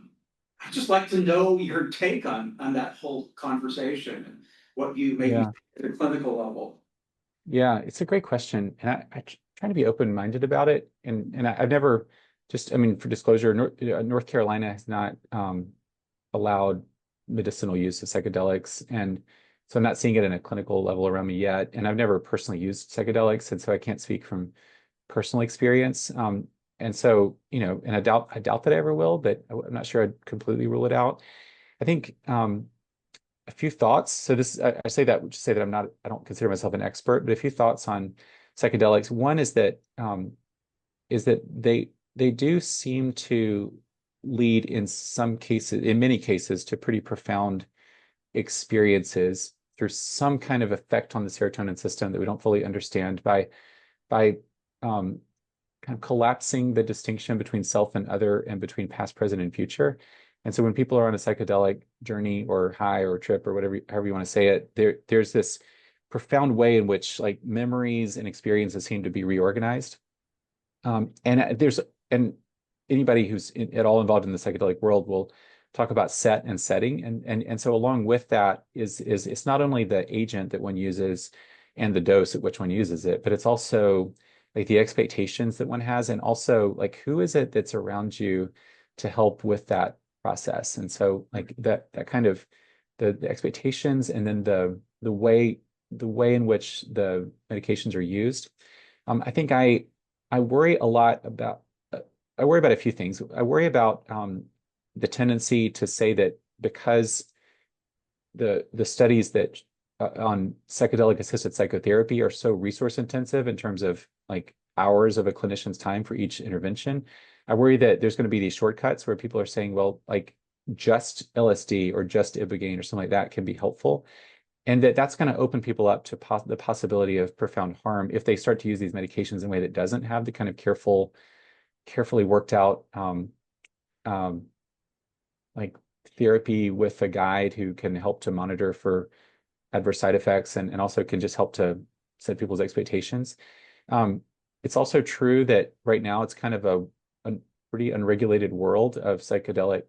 just like to know your take on that whole conversation and what you maybe Yeah. at a clinical level. Yeah, it's a great question. And I try to be open-minded about it. And I've never for disclosure, North Carolina has not allowed medicinal use of psychedelics. And so I'm not seeing it in a clinical level around me yet. And I've never personally used psychedelics. And so I can't speak from personal experience. And so, and I doubt that I ever will, but I'm not sure I'd completely rule it out. I think a few thoughts. So I say that to say that I don't consider myself an expert, but a few thoughts on psychedelics. One is that they do seem to lead in many cases, to pretty profound experiences through some kind of effect on the serotonin system that we don't fully understand by kind of collapsing the distinction between self and other and between past, present, and future. And so when people are on a psychedelic journey or high or trip or however you want to say it, there's this profound way in which like memories and experiences seem to be reorganized. And anybody who's at all involved in the psychedelic world will talk about set and setting. And so along with that is it's not only the agent that one uses and the dose at which one uses it, but it's also like the expectations that one has, and also like who is it that's around you to help with that process. And so like that kind of the expectations, and then the way in which the medications are used. I think I worry about a few things. I worry about the tendency to say that because the studies that on psychedelic assisted psychotherapy are so resource intensive in terms of like hours of a clinician's time for each intervention, I worry that there's going to be these shortcuts where people are saying, well, like just LSD or just Ibogaine or something like that can be helpful. And that's going to open people up to the possibility of profound harm if they start to use these medications in a way that doesn't have the kind of carefully worked out like therapy with a guide who can help to monitor for adverse side effects and also can just help to set people's expectations. It's also true that right now it's kind of a pretty unregulated world of psychedelic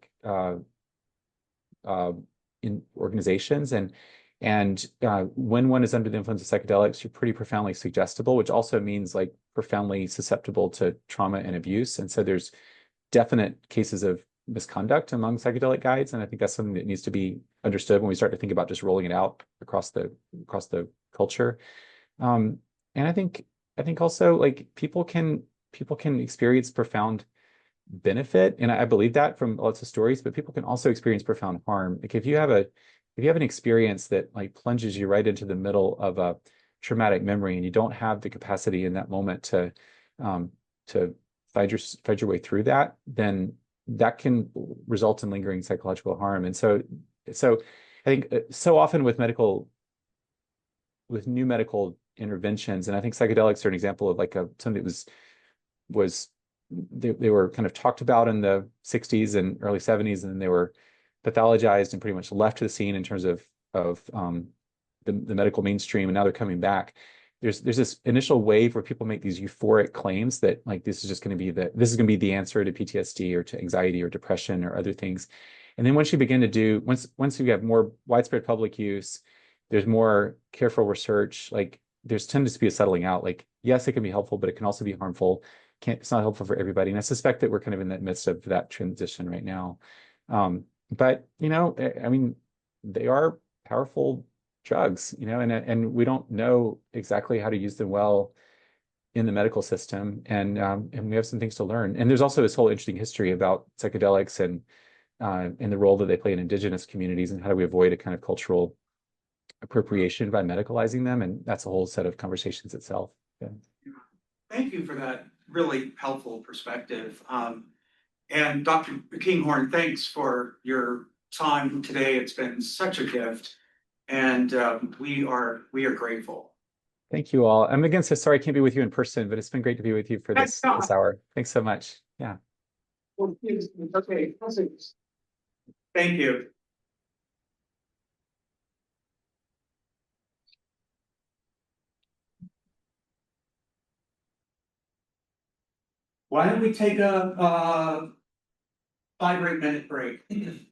in organizations, and when one is under the influence of psychedelics, you're pretty profoundly suggestible, which also means like profoundly susceptible to trauma and abuse. And so there's definite cases of misconduct among psychedelic guides, and I think that's something that needs to be understood when we start to think about just rolling it out across the culture. And I think also like people can experience profound benefit, and I believe that from lots of stories, but people can also experience profound harm. Like if you have an experience that like plunges you right into the middle of a traumatic memory and you don't have the capacity in that moment to fight your way through that, then that can result in lingering psychological harm. And so I think so often with new medical interventions, and I think psychedelics are an example of like something that was they were kind of talked about in the 60s and early 70s, and then they were pathologized and pretty much left to the scene in terms of the medical mainstream, and now they're coming back. There's this initial wave where people make these euphoric claims that like this is going to be the answer to PTSD or to anxiety or depression or other things. And then once you have more widespread public use, there's more careful research, like there's tends to be a settling out. Like, yes, it can be helpful, but it can also be harmful. It's not helpful for everybody. And I suspect that we're kind of in the midst of that transition right now. But I mean, they are powerful drugs, and we don't know exactly how to use them well in the medical system, and we have some things to learn. And there's also this whole interesting history about psychedelics and the role that they play in indigenous communities, and how do we avoid a kind of cultural appropriation by medicalizing them, and that's a whole set of conversations itself. Yeah. Thank you for that really helpful perspective. And Dr. Kinghorn, thanks for your time today. It's been such a gift, and we are grateful. Thank you all. I'm again so sorry I can't be with you in person, but it's been great to be with you for this hour. Thanks so much. Yeah. Okay. Thank you. Why don't we take a 5 or 8 minute break?